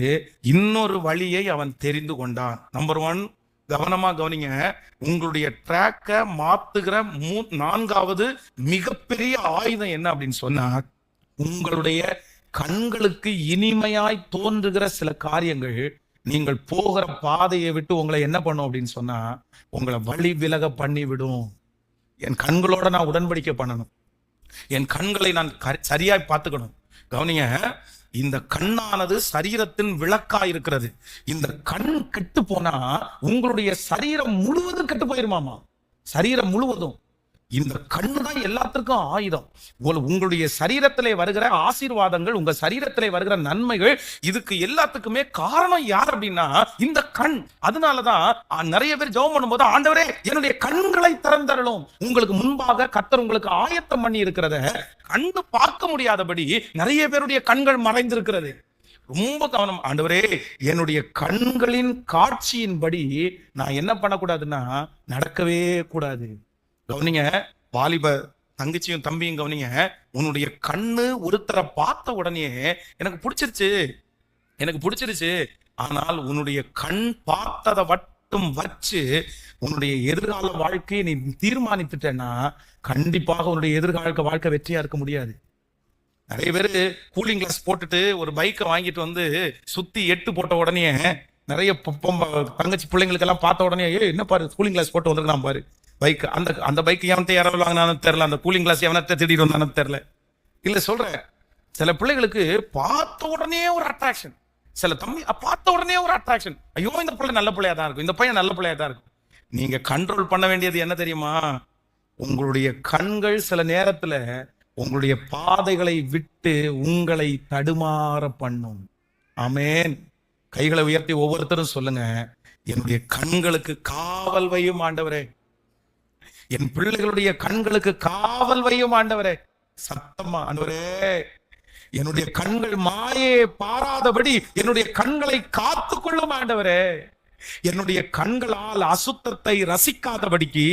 இன்னொரு வழியை அவன் தெரிந்து கொண்டான். நம்பர் 1, கவனமா கவனிங்க. உங்களுடைய ட்ராக்க மாத்துகிற 4வது மிகப்பெரிய ஆயுதம் என்ன அப்படின்னு சொன்னா, உங்களுடைய கண்களுக்கு இனிமையாய் தோன்றுகிற சில காரியங்கள் நீங்கள் போகிற பாதையை விட்டு உங்களை என்ன பண்ணும் அப்படின்னு சொன்னா, உங்களை வழி விலக பண்ணி விடும். என் கண்களோட நான் உடன்படிக்கை பண்ணணும், என் கண்களை நான் சரியாய் பார்த்துக்கணும். கவனிங்க, இந்த கண்ணானது சரீரத்தின் விளக்கா இருக்கிறது. இந்த கண் கெட்டு போனா உங்களுடைய சரீரம் முழுவதும் கெட்டு போயிருமாமா, சரீரம் முழுவதும். இந்த கண்ணு தான் எல்லாத்துக்கும் ஆயுதம். உங்களுடைய சரீரத்திலே வருகிற ஆசீர்வாதங்கள், உங்க சரீரத்திலே வருகிற நன்மைகள், இதுக்கு எல்லாத்துக்குமே காரணம் யார் அப்படின்னா இந்த கண். அதனாலதான் நிறைய பேர் ஜெபம் பண்ணும்போது, ஆண்டவரே என்னுடைய கண்களை திறந்தருளும். உங்களுக்கு முன்பாக கர்த்தர் உங்களுக்கு ஆயத்தம் பண்ணி இருக்கிறத கண்ணு பார்க்க முடியாதபடி நிறைய பேருடைய கண்கள் மறைந்திருக்கிறது. ரொம்ப கவனம். ஆண்டவரே என்னுடைய கண்களின் காட்சியின்படி நான் என்ன பண்ணக்கூடாதுன்னா நடக்கவே கூடாது. கவனிங்க, வாலிப தங்கச்சியும் தம்பியும் கவனிங்க. உன்னுடைய கண்ணு ஒருத்தரை பார்த்த உடனே எனக்கு பிடிச்சிருச்சு, ஆனால் உன்னுடைய கண் பார்த்ததை மட்டும் வச்சு உன்னுடைய எதிர்கால வாழ்க்கையை நீ தீர்மானித்துட்டேன்னா கண்டிப்பாக உன்னுடைய எதிர்கால வாழ்க்கை வெற்றியா இருக்க முடியாது. நிறைய பேர் கூலிங் கிளாஸ் போட்டுட்டு ஒரு பைக்கை வாங்கிட்டு சுத்தி 8 போட்ட உடனே நிறைய தங்கச்சி பிள்ளைங்களுக்கு எல்லாம் பார்த்த உடனே என்ன பாரு கூலிங் கிளாஸ் போட்டு வந்திருக்கான் பாரு பைக். அந்த பைக் எவன்ட்ட யாராவது வாங்கினானு தெரியல, அந்த கூலிங் கிளாஸ் எவனத்தை திடீர் வந்தானு தெரியல. இல்ல சொல்றேன், சில பிள்ளைகளுக்கு பார்த்த உடனே ஒரு அட்ராக்ஷன், சில தம்பி பார்த்த உடனே ஒரு அட்ராக்ஷன். ஐயோ இந்த பிள்ளை நல்ல பிள்ளையா தான் இருக்கும், இந்த பையன் நல்ல பிள்ளையா தான் இருக்கும். நீங்க கண்ட்ரோல் பண்ண வேண்டியது என்ன தெரியுமா, உங்களுடைய கண்கள் சில நேரத்துல உங்களுடைய பாதைகளை விட்டு உங்களை தடுமாற பண்ணும். ஆமேன். கைகளை உயர்த்தி ஒவ்வொருத்தரும் சொல்லுங்க, என்னுடைய கண்களுக்கு காவல் வையும் ஆண்டவரே, என் பிள்ளைகளுடைய கண்களுக்கு காவல் வையும் ஆண்டவரே. சத்தமா, ஆண்டவரே என்னுடைய கண்கள் மாயை பாராதபடி என்னுடைய கண்களை காத்துக்கொள்ளும் ஆண்டவரே. என்னுடைய கண்களால் அசுத்தத்தை ரசிக்காதபடிக்கு,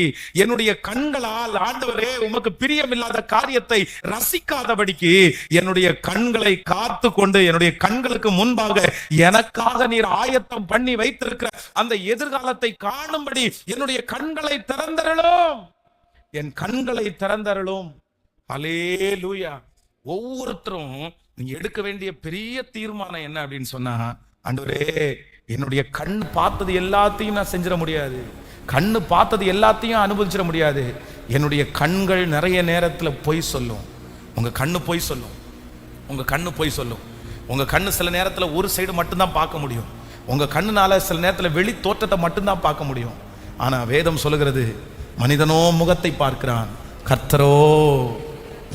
என்னுடைய கண்களால் ஆண்டவரே உமக்கு பிரியமில்லாத காரியத்தை ரசிக்காதபடிக்கு என்னுடைய கண்களை காத்து கொண்டு என்னுடைய கண்களுக்கு முன்பாக எனக்காக நீர் ஆயத்தம் பண்ணி வைத்திருக்கிற அந்த எதிர்காலத்தை காணும்படி என்னுடைய கண்களை திறந்தருளும், என் கண்களை திறந்தருளும். அல்லேலூயா. ஒவ்வொருத்தரும் நீங்க எடுக்க வேண்டிய பெரிய தீர்மானம் என்ன அப்படின்னு சொன்னா, ஆண்டவரே என்னுடைய கண் பார்த்தது எல்லாத்தையும் நான் செஞ்சிட முடியாது, கண்ணு பார்த்தது எல்லாத்தையும் அனுபவிச்சிட முடியாது. என்னுடைய கண்கள் நிறைய நேரத்தில் பொய் சொல்லும். உங்க கண்ணு பொய் சொல்லும், உங்க கண்ணு பொய் சொல்லும். உங்க கண்ணு சில நேரத்தில் ஒரு சைடு மட்டும்தான் பார்க்க முடியும். உங்க கண்ணுனால சில நேரத்தில் வெளி தோற்றத்தை மட்டும்தான் பார்க்க முடியும். ஆனா வேதம் சொல்லுகிறது, மனிதனோ முகத்தை பார்க்கிறான், கர்த்தரோ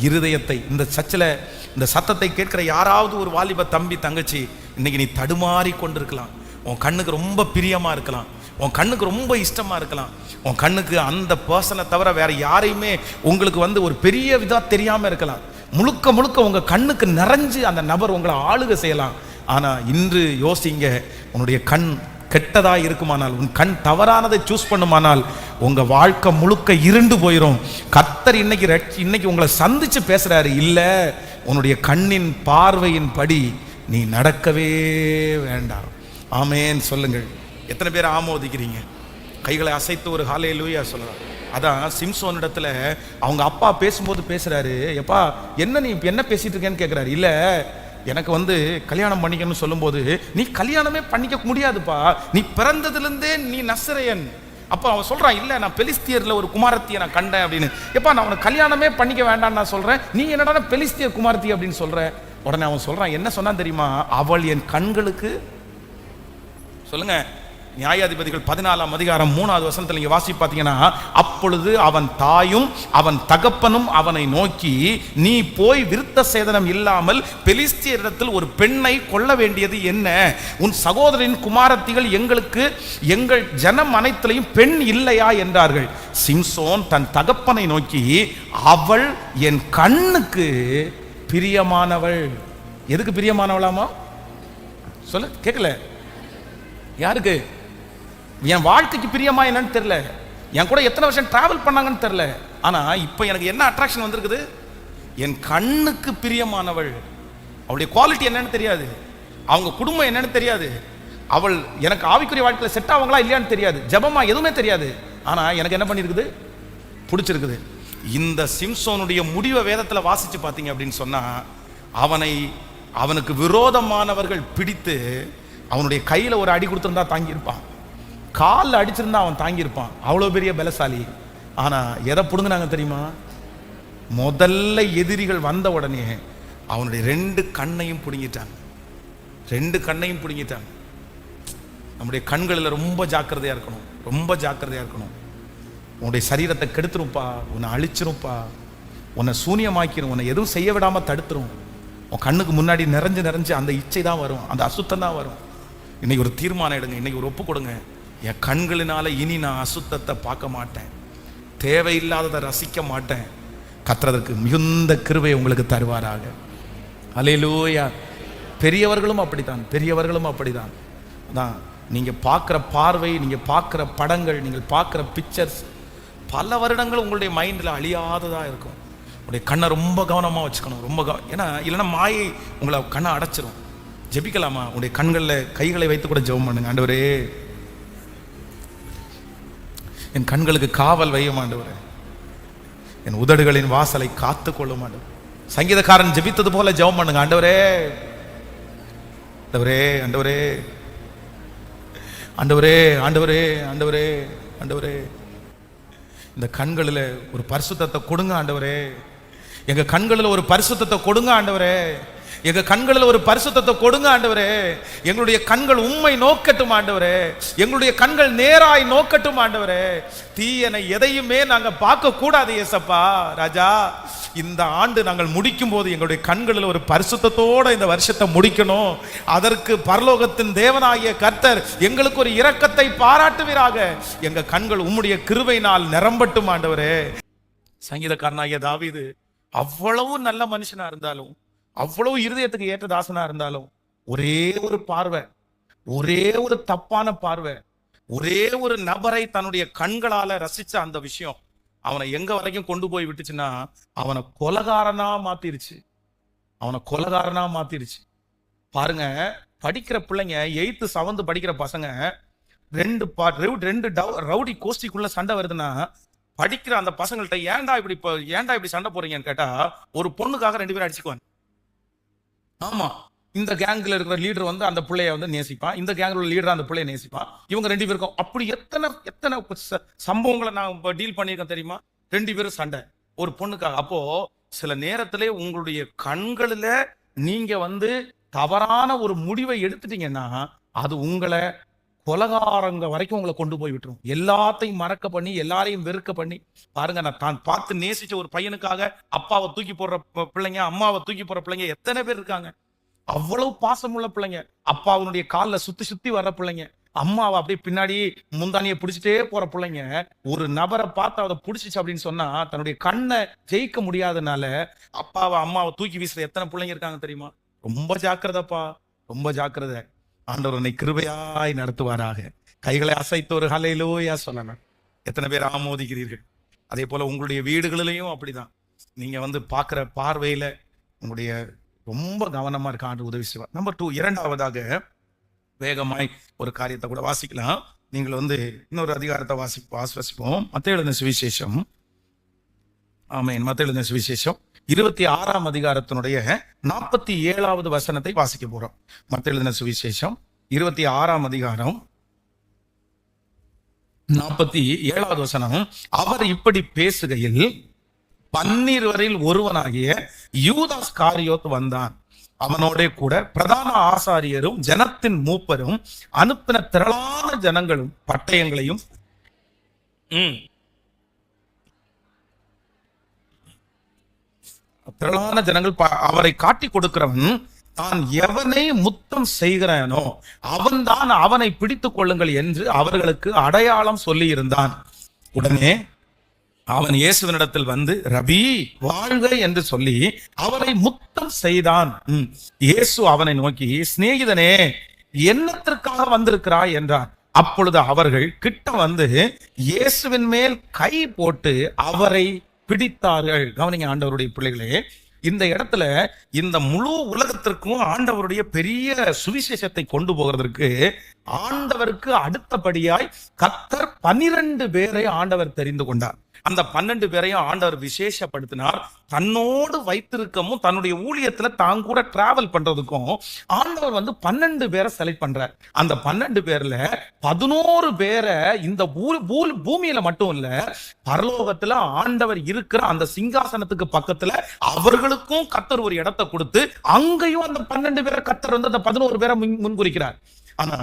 இருதயத்தை. இந்த சர்ச்சில் இந்த சத்தத்தை கேட்கிற யாராவது ஒரு வாலிப தம்பி தங்கச்சி, இன்னைக்கு நீ தடுமாறி கொண்டிருக்கலாம். உன் கண்ணுக்கு ரொம்ப பிரியமா இருக்கலாம், உன் கண்ணுக்கு ரொம்ப இஷ்டமா இருக்கலாம், உன் கண்ணுக்கு அந்த பர்சனை தவிர வேற யாரையுமே உங்களுக்கு ஒரு பெரிய விதம் தெரியாம இருக்கலாம். முழுக்க முழுக்க உங்க கண்ணுக்கு நிறைஞ்சு அந்த நபர் உங்களை ஆளுகை செய்யலாம். ஆனா இன்று யோசிங்க, உன்னுடைய கண் கெட்டதா இருக்குமானால், உன் கண் தவறானதை சூஸ் பண்ணுமானால் உங்க வாழ்க்கை முழுக்க இருண்டு போயிடும். கர்த்தர் இன்னைக்கு உங்களை சந்திச்சு பேசுறாரு, இல்ல உன்னுடைய கண்ணின் பார்வையின் படி நீ நடக்கவே வேண்டாம். ஆமேன் சொல்லுங்கள். எத்தனை பேர் ஆமோதிக்கிறீங்க? கைகளை அசைத்து ஒரு ஹல்லேலூயா சொல்லலாம். அதான் சிம்சோன் இடத்துல அவங்க அப்பா பேசும்போது பேசுறாரு, எப்பா என்ன நீ என்ன பேசிட்டு இருக்கேன்னு கேட்கிறாரு. இல்ல எனக்கு கல்யாணம் பண்ணிக்கணும்னு சொல்லும்போது, நீ கல்யாணமே பண்ணிக்க முடியாதுப்பா, நீ பிறந்ததுலேருந்தே நீ நசரேயன். அப்போ அவன் சொல்றான், இல்ல நான் பெலிஸ்தியர்ல ஒரு குமாரத்தியை நான் கண்டேன் அப்படின்னு. எப்பா நான் அவனை கல்யாணமே பண்ணிக்க வேண்டாம்னு நான் சொல்றேன், நீ என்னடா பெலிஸ்தியர் குமாரத்தி அப்படின்னு சொல்ற. உடனே அவன் சொல்றான், என்ன சொன்னான் தெரியுமா? அவள் என் கண்களுக்கு, சொல்லுங்க, நியாயாதிபதிகள் 14ஆம் அதிகாரம் 3வது வசனத்தில் நீங்க வாசி பார்த்தீங்கன்னா, அப்பொழுது அவன் தாயும் அவன் தகப்பனும் அவனை நோக்கி, நீ போய் விருத்த சேதனம் இல்லாமல் பெலிஸ்தியரிடத்தில் ஒரு பெண்ணை கொள்ள வேண்டியது என்ன? உன் சகோதரின் குமாரத்திகள் எங்களுக்கு எங்கள் ஜனம் அனைத்திலையும் பெண் இல்லையா என்றார்கள். சிம்சோன் தன் தகப்பனை நோக்கி, அவள் என் கண்ணுக்கு பிரியமானவள். எதுக்கு பிரியமானவளாமா? சொல்லு, கேட்கல. யாருக்கு? என் வாழ்க்கைக்கு பிரியமா என்னன்னு தெரியல, என் கூட எத்தனை வருஷம் டிராவல் பண்ணாங்கன்னு தெரியல, ஆனா இப்ப எனக்கு என்ன அட்ராக்ஷன் வந்திருக்குது? என் கண்ணுக்கு பிரியமானவள். அவளுடைய குவாலிட்டி என்னன்னு தெரியாது, அவங்க குடும்பம் என்னன்னு தெரியாது, அவள் எனக்கு ஆவிக்குரிய வாழ்க்கையில் செட் ஆவாங்களா இல்லையான்னு தெரியாது, ஜபமா எதுவுமே தெரியாது, ஆனா எனக்கு என்ன பண்ணிருக்குது? பிடிச்சிருக்குது. இந்த சிம்சோனுடைய முடிவை வேதத்தில் வாசிச்சு பார்த்தீங்க அப்படின்னு சொன்னா, அவனுக்கு விரோதமானவர்கள் பிடித்து அவனுடைய கையில ஒரு அடி கொடுத்திருந்தா தாங்கியிருப்பான், காலில் அடிச்சிருந்தா அவன் தாங்கியிருப்பான், அவ்வளோ பெரிய பலசாலி. ஆனா எதை பிடுங்கினாங்க தெரியுமா? முதல்ல எதிரிகள் வந்த உடனே அவனுடைய 2 கண்ணையும் பிடுங்கிட்டாங்க, 2 கண்ணையும் பிடுங்கிட்டாங்க. நம்முடைய கண்களில் ரொம்ப ஜாக்கிரதையா இருக்கணும், ரொம்ப ஜாக்கிரதையா இருக்கணும். உன்னுடைய சரீரத்தை கெடுத்துருப்பா, உன்னை அழிச்சிருப்பா, உன்னை சூனியமாக்கிரும், உன்னை எதுவும் செய்ய விடாம தடுத்துரும். உன் கண்ணுக்கு முன்னாடி நிறைஞ்சு அந்த இச்சை தான் வரும், அந்த அசுத்தம் தான் வரும். இன்னைக்கு ஒரு தீர்மானம் எடுங்க, இன்னைக்கு ஒரு ஒப்பு கொடுங்க. என் கண்களினால இனி நான் அசுத்தத்தை பார்க்க மாட்டேன், தேவையில்லாததை ரசிக்க மாட்டேன். கர்த்தருக்கு மிகுந்த கிருபை உங்களுக்கு தருவாராக. அல்லேலூயா. பெரியவர்களும் அப்படித்தான், பெரியவர்களும் அப்படிதான். அதான் நீங்க பார்க்குற பார்வை, நீங்க பார்க்குற படங்கள், நீங்கள் பார்க்குற பிக்சர்ஸ் பல வருடங்கள் உங்களுடைய மைண்டில் அழியாததாக இருக்கும். உங்களுடைய கண்ணை ரொம்ப கவனமாக வச்சுக்கணும், ரொம்ப ஏன்னா இல்லைன்னா மாயை உங்களை கண்ணை அடைச்சிரும். ஜெபிக்கலாமா? உங்களுடைய கண்களில் கைகளை வைத்து கூட ஜெபம் பண்ணுங்க. ஆண்டவரே என் கண்களுக்கு காவல் வையும் ஆண்டவரே, என் உதடுகளின் வாசலை காத்து கொள்ளும் ஆண்டவரே. சங்கீதக்காரன் ஜெபித்தது போல ஜெபம் பண்ணுங்க. ஆண்டவரே ஆண்டவரே ஆண்டவரே ஆண்டவரே ஆண்டவரே ஆண்டவரே ஆண்டவரே, இந்த கண்களில் ஒரு பரிசுத்தத்தை கொடுங்க ஆண்டவரே. எங்க கண்களில் ஒரு பரிசுத்தத்தை கொடுங்க ஆண்டவரே. எங்க கண்களில் ஒரு பரிசுத்தத்தை கொடுங்க ஆண்டவரே. எங்களுடைய கண்கள் உம்மை நோக்கட்டும் ஆண்டவரே. எங்களுடைய கண்கள் நேராய் நோக்கட்டும் ஆண்டவரே. தீயனை எதையுமே நாங்க பார்க்க கூடாது ஏசப்பா. ராஜா, இந்த ஆண்டு நாங்கள் முடிக்கும் போது எங்களுடைய கண்களில் ஒரு பரிசுத்தத்தோட இந்த வருஷத்தை முடிக்கணும். அதற்கு பரலோகத்தின் தேவனாகிய கர்த்தர் எங்களுக்கு ஒரு இரக்கத்தை பாராட்டுவீராக. எங்க கண்கள் உம்முடைய கிருபையினால் நிரம்பட்டும் ஆண்டவரே. சங்கீதக்காரனாகிய தாவீது அவ்வளவு நல்ல மனுஷனா இருந்தாலும் அவ்வளவு இருதயத்துக்கு ஏற்ற தாசனா இருந்தாலும் ஒரே ஒரு பார்வை, ஒரே ஒரு தப்பான பார்வை, ஒரே ஒரு நபரை தன்னுடைய கண்களால ரசிச்ச அந்த விஷயம் அவனை எங்க வரைக்கும் கொண்டு போய் விட்டுச்சுன்னா அவனை கொலகாரனா மாத்திருச்சு. அவனை கொலகாரனா மாத்திருச்சு. பாருங்க, படிக்கிற பிள்ளைங்க 8th 7th படிக்கிற பசங்க ரெண்டு ரவுடி கோஷ்டிக்குள்ள சண்டை வருதுன்னா படிக்கிற அந்த பசங்கள்ட்ட ஏன்டா இப்படி சண்டை போறீங்கன்னு கேட்டா ஒரு பொண்ணுக்காக 2 பேரும் அடிச்சுக்குவாங்க. ஆமா, இந்த கேங்ல இருக்கிற லீடர் வந்து அந்த பிள்ளைய வந்து நேசிப்பான், இந்த கேங்ல லீடர் அந்த பிள்ளைய நேசிப்பான். இவங்க 2 பேருக்கும் அப்படி எத்தனை சம்பவங்களை நான் டீல் பண்ணியிருக்கேன் தெரியுமா? 2 பேரும் சண்டை ஒரு பொண்ணுக்காக. அப்போ சில நேரத்திலே உங்களுடைய கண்களில நீங்க வந்து தவறான ஒரு முடிவை எடுத்துட்டீங்கன்னா அது உங்களை கொலகாரங்க வரைக்கும் உங்களை கொண்டு போய் விட்டுரும். எல்லாத்தையும் மறக்க பண்ணி, எல்லாரையும் வெறுக்க பண்ணி. பாருங்க, நான் தான் பார்த்து நேசிச்ச ஒரு பையனுக்காக அப்பாவை தூக்கி போடுற பிள்ளைங்க, அம்மாவை தூக்கி போடுற பிள்ளைங்க எத்தனை பேர் இருக்காங்க. அவ்வளவு பாசமுள்ள பிள்ளைங்க, அப்பாவுடைய காலில் சுத்தி சுத்தி வர்ற பிள்ளைங்க, அம்மாவை அப்படியே பின்னாடி முந்தானியை பிடிச்சிட்டே போற பிள்ளைங்க. ஒரு நபரை பார்த்து அதை பிடிச்சிச்சு அப்படின்னு சொன்னா தன்னுடைய கண்ணை ஜெயிக்க முடியாதனால அப்பாவை அம்மாவை தூக்கி வீசுற எத்தனை பிள்ளைங்க இருக்காங்க தெரியுமா? ரொம்ப ஜாக்கிரதைப்பா, ரொம்ப ஜாக்கிரதை. ஆண்டவர் உன்னை கிருபையாய் நடத்துவாராக. கைகளை அசைத்து ஒரு ஹல்லேலூயா சொல்லணும். எத்தனை பேர் ஆமோதிக்கிறீர்கள்? அதே போல உங்களுடைய வீடுகளிலையும் அப்படிதான். நீங்க வந்து பார்க்கிற பார்வையில உங்களுடைய ரொம்ப கவனமா இருக்க ஆண்டு உதவி செய்வார். நம்பர் 2, இரண்டாவதாக வேகமாய் ஒரு காரியத்தை கூட வாசிக்கலாம். நீங்கள் வந்து இன்னொரு அதிகாரத்தை வாசிப்போம். மத்தேயு எழுதின சுவிசேஷம். ஆமென். மத்தேயு எழுதின சுவிசேஷம் 26ஆம் அதிகாரத்தினுடைய 47வது வசனத்தை வாசிக்க போறோம். மத்தேயு எழுதின சுவிசேஷம் 26ஆம் அதிகாரம் 47வது வசனம். அவர் இப்படி பேசுகையில் 12 ஒருவனாகிய யூதாஸ் காரியோத் வந்தான். அவனோட கூட பிரதான ஆசாரியரும் ஜனத்தின் மூப்பரும் அனுப்பின திரளான ஜனங்களும் பட்டயங்களையும் திரளான ஜனங்கள் அவரை காட்டி கொடுக்கிறவன் தான் எவனை முத்தம் செய்கிறானோ அவன்தான் அவனை பிடித்துக் கொள்ளுங்கள் என்று அவர்களுக்கு அடையாளம் சொல்லி இருந்தான். உடனே அவன் இயேசுவினிடத்தில் வந்து ரபி வாழ்க என்று சொல்லி அவரை முத்தம் செய்தான். இயேசு அவனை நோக்கி, சிநேகிதனே, என்னத்திற்காக வந்திருக்கிறாய் என்றார். அப்பொழுது அவர்கள் கிட்ட வந்து இயேசுவின் மேல் கை போட்டு அவரை பிடித்தார்கள். கவனிங்க ஆண்டவருடைய பிள்ளைகளே, இந்த இடத்துல இந்த முழு உலகத்திற்கும் ஆண்டவருடைய பெரிய சுவிசேஷத்தை கொண்டு போகிறதற்கு ஆண்டவருக்கு அடுத்தபடியாய் கர்த்தர் 12 பேரை ஆண்டவர் தெரிந்து கொண்டார். அந்த 12 பேரையும் ஆண்டவர் விசேஷப்படுத்தினார். தன்னோடு வைத்திருக்கவும் தன்னுடைய ஊழியத்துல தான் கூட டிராவல் பண்றதுக்கும் ஆண்டவர் வந்து 12 பேரை செலக்ட் பண்றார். அந்த 12 பேர்ல 11 பேரை இந்த பூமியில மட்டும் இல்ல, பரலோகத்துல ஆண்டவர் இருக்கிற அந்த சிங்காசனத்துக்கு பக்கத்துல அவர்களுக்கும் கர்த்தர் ஒரு இடத்தை கொடுத்து அங்கேயும் அந்த 12 பேரை கர்த்தர் வந்து அந்த 11 பேரை முன்குறிக்கிறார். ஆனா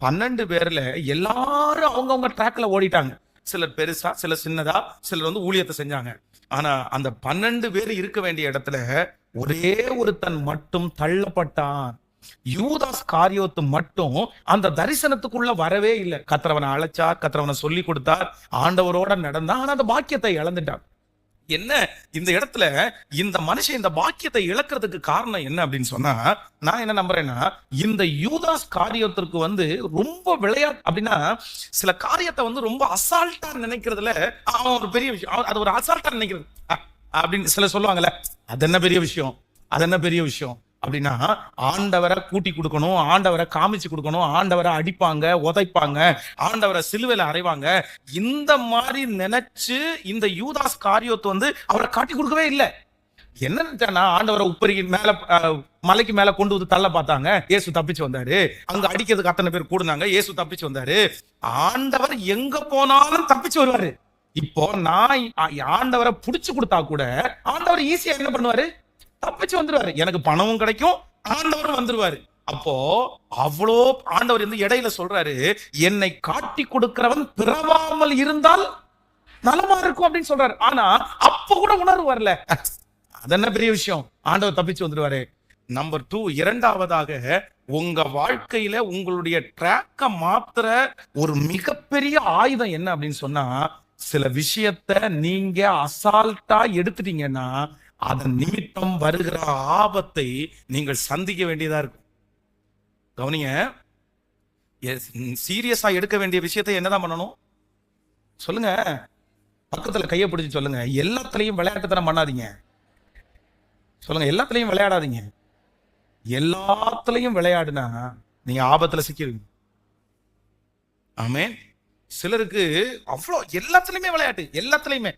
12 பேர்ல எல்லாரும் அவங்கவுங்க ட்ராக்ல ஓடிட்டாங்க. சிலர் பெருசா, சிலர் சின்னதா, சிலர் வந்து ஊழியத்தை செஞ்சாங்க. ஆனா அந்த 12 பேர் இருக்க வேண்டிய இடத்துல ஒரே ஒருத்தன் மட்டும் தள்ளப்பட்டான். யூதாஸ் காரியோத்து மட்டும் அந்த தரிசனத்துக்குள்ள வரவே இல்லை. கர்த்தரவனை அழைச்சார், கர்த்தரவனை சொல்லி கொடுத்தார், ஆண்டவரோட நடந்தான். ஆனா அந்த பாக்கியத்தை இழந்துட்டான். என்ன இந்த இடத்துல இந்த மனுஷன் இந்த பாக்கியத்தை இழக்கிறதுக்கு காரணம் என்ன அப்படின்னு சொன்னா, நான் என்ன நம்புறேன்னா, இந்த யூதாஸ் காரியத்திற்கு வந்து ரொம்ப விளையாட்டு அப்படின்னா சில காரியத்தை வந்து ரொம்ப அசால்ட்டா நினைக்கிறதுல அவன் ஒரு பெரிய விஷயம், அது ஒரு அசால்ட்டா நினைக்கிறது அப்படின்னு சில சொல்லுவாங்கல்ல, அது என்ன பெரிய விஷயம், அது என்ன பெரிய விஷயம் அப்படின்னா, ஆண்டவரை கூட்டி கொடுக்கணும், ஆண்டவரை காமிச்சு கொடுக்கணும், ஆண்டவரை அடிப்பாங்க, உதைப்பாங்க, ஆண்டவரை சிலுவையில அறைவாங்க. இந்த மாதிரி நினைச்சு இந்த யூதாஸ் காரியோத்து வந்து அவரை காட்டி கொடுக்கவே இல்லை. என்ன நினைச்சானா, ஆண்டவரை உப்பரிக்கு மேல மலைக்கு மேல கொண்டு வந்து தள்ள பார்த்தாங்க, இயேசு தப்பிச்சு வந்தாரு. அங்க அடிக்கிறதுக்கு அத்தனை பேர் கூடுனாங்க, இயேசு தப்பிச்சு வந்தாரு. ஆண்டவர் எங்க போனாலும் தப்பிச்சு வருவாரு. இப்போ நான் ஆண்டவரை புடிச்சு கொடுத்தா கூட ஆண்டவர் ஈஸியா என்ன பண்ணுவாரு, தப்பிச்சு வந்துருவாரு. எனக்கு பணமும் கிடைக்கும், ஆண்டவரும் வந்துருவாரு. அப்போ அவ்வளோ ஆண்டவர் வந்து இடையில சொல்றாரு, என்னை காட்டி கொடுக்கிறவன் பிறவாமல் இருந்தால் நலமா இருக்கும் அப்படின்னு சொல்றாரு. ஆனா அப்ப கூட உணர்வு வரல. அது என்ன பெரிய விஷயம், ஆண்டவர் தப்பிச்சு வந்துருவாரு. நம்பர் 2, இரண்டாவதாக உங்க வாழ்க்கையில உங்களுடைய ட்ராக்க மாத்திர ஒரு மிகப்பெரிய ஆயுதம் என்ன அப்படின்னு சொன்னா, சில விஷயத்த நீங்க அசால்ட்டா எடுத்துட்டீங்கன்னா அதன் நிமித்தம் வருகிற ஆபத்தை நீங்கள் சந்திக்க வேண்டியதா இருக்கும். கவனிங்க, சீரியஸா எடுக்க வேண்டிய விஷயத்தை என்னதான் பண்ணணும் சொல்லுங்க. பக்கத்துல கையை பிடிச்சி சொல்லுங்க, எல்லாத்துலயும் விளையாட்டுத்தனம் பண்ணாதீங்க. சொல்லுங்க, எல்லாத்துலயும் விளையாடாதீங்க. எல்லாத்துலயும் விளையாடுனா நீங்க ஆபத்துல சிக்கிடுவீங்க. ஆமென். சிலருக்கு அவ்வளோ எல்லாத்துலயுமே விளையாட்டு, எல்லாத்துலயுமே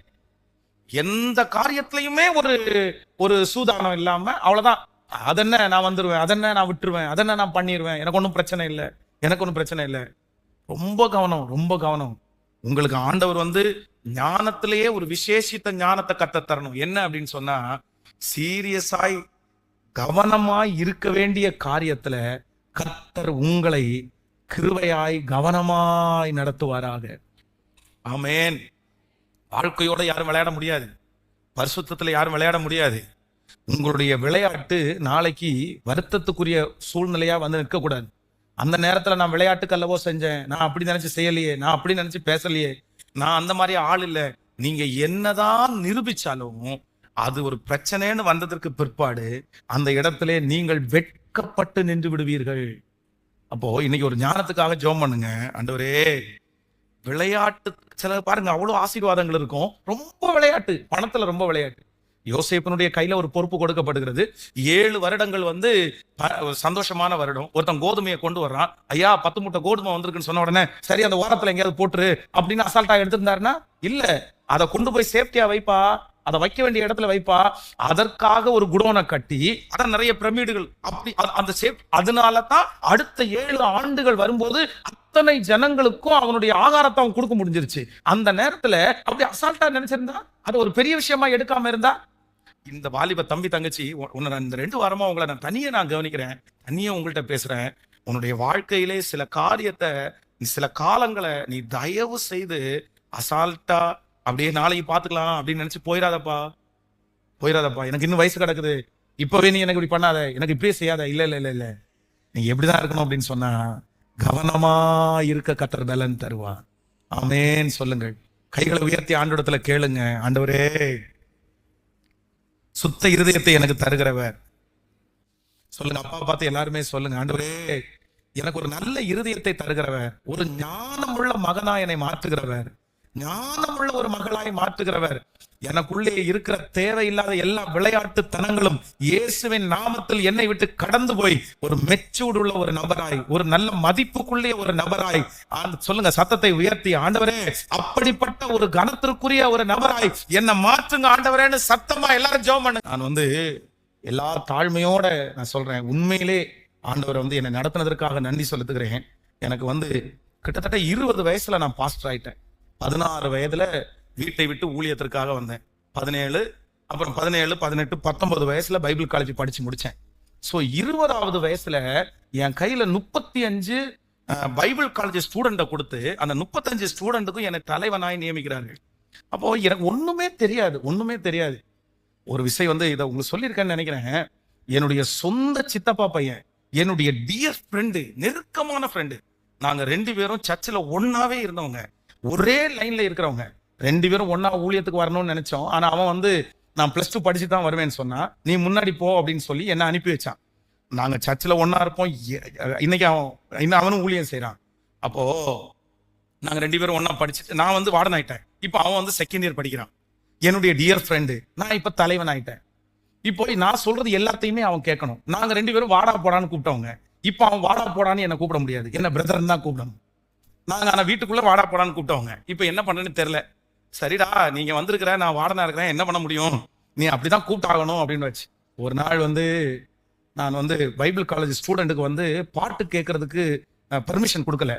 எந்த காரியத்திலையுமே ஒரு ஒரு சூதானம் இல்லாம அவ்வளவுதான். அதென்ன நான் வந்துருவேன், அதென்ன நான் விட்டுருவேன், அதென்ன நான் பண்ணிடுவேன், எனக்கு ஒன்றும் பிரச்சனை இல்லை, எனக்கு ஒன்றும் பிரச்சனை இல்லை. ரொம்ப கவனம், ரொம்ப கவனம். உங்களுக்கு ஆண்டவர் ஞானத்திலேயே ஒரு விசேஷித்த ஞானத்தை கத்த தரணும். என்ன அப்படின்னு சொன்னா, சீரியஸாய் கவனமாய் இருக்க வேண்டிய காரியத்துல கர்த்தர் உங்களை கிருபையாய் கவனமாய் நடத்துவாராக. ஆமென். வாழ்க்கையோட யாரும் விளையாட முடியாது, பரிசுத்தத்துல யாரும் விளையாட முடியாது. உங்களுடைய விளையாட்டு நாளைக்கு வருத்தத்துக்குரிய சூழ்நிலையா நிற்க கூடாது. அந்த நேரத்துல நான் விளையாட்டுக்கு அல்லவோ செஞ்சேன், நான் அப்படி நினைச்சு செய்யலையே, நான் அப்படி நினைச்சு பேசலையே, நான் அந்த மாதிரி ஆள் இல்லை. நீங்க என்னதான் நிரூபிச்சாலும் அது ஒரு பிரச்சனைன்னு வந்ததற்கு பிற்பாடு அந்த இடத்துல நீங்கள் வெட்கப்பட்டு நின்று விடுவீர்கள். அப்போ இன்னைக்கு ஒரு ஞானத்துக்காக ஜெபம் பண்ணுங்க. ஆண்டவரே, விளையாட்டு சில பாருங்க அவ்வளவு ஆசீர்வாதங்கள் இருக்கும், ரொம்ப விளையாட்டு, பணத்துல ரொம்ப விளையாட்டு. யோசேப்பினுடைய கையில ஒரு பொறுப்பு கொடுக்கப்படுகிறது. 7 வருடங்கள் சந்தோஷமான வருடம். ஒருத்தன் கோதுமையை கொண்டு வர்றான், ஐயா 10 மூட்டை கோதுமை வந்திருக்குன்னு சொன்ன உடனே சரி அந்த ஓரத்துல எங்கேயாவது போட்டுரு அப்படின்னு அசால்ட்டா எடுத்திருந்தாருன்னா இல்ல, அதை கொண்டு போய் சேஃப்டியா வைப்பா, அதை வைக்க வேண்டிய இடத்துல வைப்பா. அதற்காக ஒரு குடோனை கட்டி அதான் நிறைய பிரமிடுகள் அப்படி அந்த சேஃப். அதனாலதான் அடுத்த 7 ஆண்டுகள் வரும்போது அத்தனை ஜனங்களுக்கும் அவனுடைய ஆகாரத்தை அவன் கொடுக்க முடிஞ்சிருச்சு. அந்த நேரத்துல அப்படி அசால்ட்டா நினைச்சிருந்தா, அது ஒரு பெரிய விஷயமா எடுக்காம இருந்தா. இந்த வாலிப தம்பி தங்கச்சி, உன்னை இந்த 2 வாரமா உங்களை நான் தனியே கவனிக்கிறேன், தனியே உங்கள்கிட்ட பேசுறேன். உன்னுடைய வாழ்க்கையிலே சில காரியத்தை, சில காலங்களை நீ தயவு செய்து அசால்ட்டா அப்படியே நாளைக்கு பாத்துக்கலாம் அப்படின்னு நினைச்சு போயிடாதப்பா, போயிடாதப்பா. எனக்கு இன்னும் வயசு கிடக்குது, இப்பவே நீ எனக்கு இப்படி பண்ணாத, எனக்கு இப்படியே செய்யாத. இல்ல இல்ல இல்ல இல்ல, நீ எப்படிதான் இருக்கணும் அப்படின்னு சொன்னா கவனமா இருக்க கர்த்தர் பலன் தருவா. ஆமென். சொல்லுங்கள், கைகளை உயர்த்தி ஆண்டவரிடத்துல கேளுங்க. ஆண்டவரே, சுத்த இருதயத்தை எனக்கு தருகிறவர். சொல்லுங்க, அப்பா பார்த்து எல்லாருமே சொல்லுங்க, ஆண்டவரே எனக்கு ஒரு நல்ல இருதயத்தை தருகிறவர், ஒரு ஞானமுள்ள மகனா என்னை மாற்றுகிறவர், ஞானமுள்ள ஒரு மகளாய் மாற்றுகிறவர். எனக்குள்ளே இருக்கிற தேவையில்லாத எல்லா விளையாட்டு தனங்களும் இயேசுவின் நாமத்தில் என்னை விட்டு கடந்து போய் ஒரு மெச்சூர்டு உள்ள ஒரு நபராய், ஒரு நல்ல மதிப்புக்குள்ளே ஒரு நபராய், சொல்லுங்க சத்தத்தை உயர்த்தி, ஆண்டவரே அப்படிப்பட்ட ஒரு கனத்திற்குரிய ஒரு நபராய் என்னை மாற்றுங்க ஆண்டவரேன்னு சத்தமா எல்லாரும் ஜெபம் பண்ணுங்க. நான் எல்லா தாழ்மையோட நான் சொல்றேன், உண்மையிலே ஆண்டவர் என்னை நடத்தினதற்காக நன்றி செலுத்துகிறேன். எனக்கு கிட்டத்தட்ட 20 வயசுல நான் பாஸ்டர் ஆயிட்டேன். 16 வயதுல வீட்டை விட்டு ஊழியத்திற்காக வந்தேன். 17, அப்புறம் 17, 18, 19 வயசுல பைபிள் காலேஜ் படிச்சு முடிச்சேன். ஸோ 20வது வயசுல என் கையில 35 பைபிள் காலேஜ் ஸ்டூடெண்ட்டை கொடுத்து அந்த 35 ஸ்டூடெண்ட்டுக்கும் எனக்கு தலைவனாய் நியமிக்கிறார்கள். அப்போ எனக்கு ஒண்ணுமே தெரியாது, ஒண்ணுமே தெரியாது. ஒரு விஷயம் இதை உங்களுக்கு சொல்லியிருக்கேன்னு நினைக்கிறேன். என்னுடைய சொந்த சித்தப்பா பையன், என்னுடைய டியர் ஃப்ரெண்டு, நெருக்கமான ஃப்ரெண்டு, நாங்க 2 பேரும் சர்ச்சில் ஒன்னாவே இருந்தவங்க, ஒரே லைன்ல இருக்கிறவங்க. 2 பேரும் ஒன்னா ஊழியத்துக்கு வரணும்னு நினைச்சோம். ஆனா அவன் நான் +2 படிச்சு தான் வருவேன்னு சொன்னா, நீ முன்னாடி போ அப்படின்னு சொல்லி என்ன அனுப்பி வச்சான். நாங்க சர்ச்சில் ஒன்னா இருப்போம். இன்னைக்கு அவனும் ஊழியம் செய்யறான். அப்போ நாங்க 2 பேரும் ஒன்னா படிச்சுட்டு நான் வார்டன் ஆயிட்டேன். இப்போ அவன் செகண்ட் இயர் படிக்கிறான். என்னுடைய டியர் ஃப்ரெண்டு, நான் இப்ப தலைவன் ஆயிட்டேன். இப்போ நான் சொல்றது எல்லாத்தையுமே அவன் கேட்கணும். நாங்க 2 பேரும் வாடா போடான்னு கூப்பிட்டவங்க. இப்போ அவன் வாடா போடான்னு என்ன கூப்பிட முடியாது, என்ன பிரதர் தான் கூப்பிடணும். நாங்க ஆனா வீட்டுக்குள்ள வாடா போடான்னு கூப்பிட்டவங்க. இப்ப என்ன பண்றேன்னு தெரியல. சரிடா, நீங்க வந்திருக்கிற, நான் வாடனா இருக்கிறேன், என்ன பண்ண முடியும், நீ அப்படிதான் கூப்பிட்டாகணும் அப்படின்னு வச்சு. ஒரு நாள் நான் பைபிள் காலேஜ் ஸ்டூடெண்ட்டுக்கு பாட்டு கேட்கறதுக்கு பெர்மிஷன் கொடுக்கல.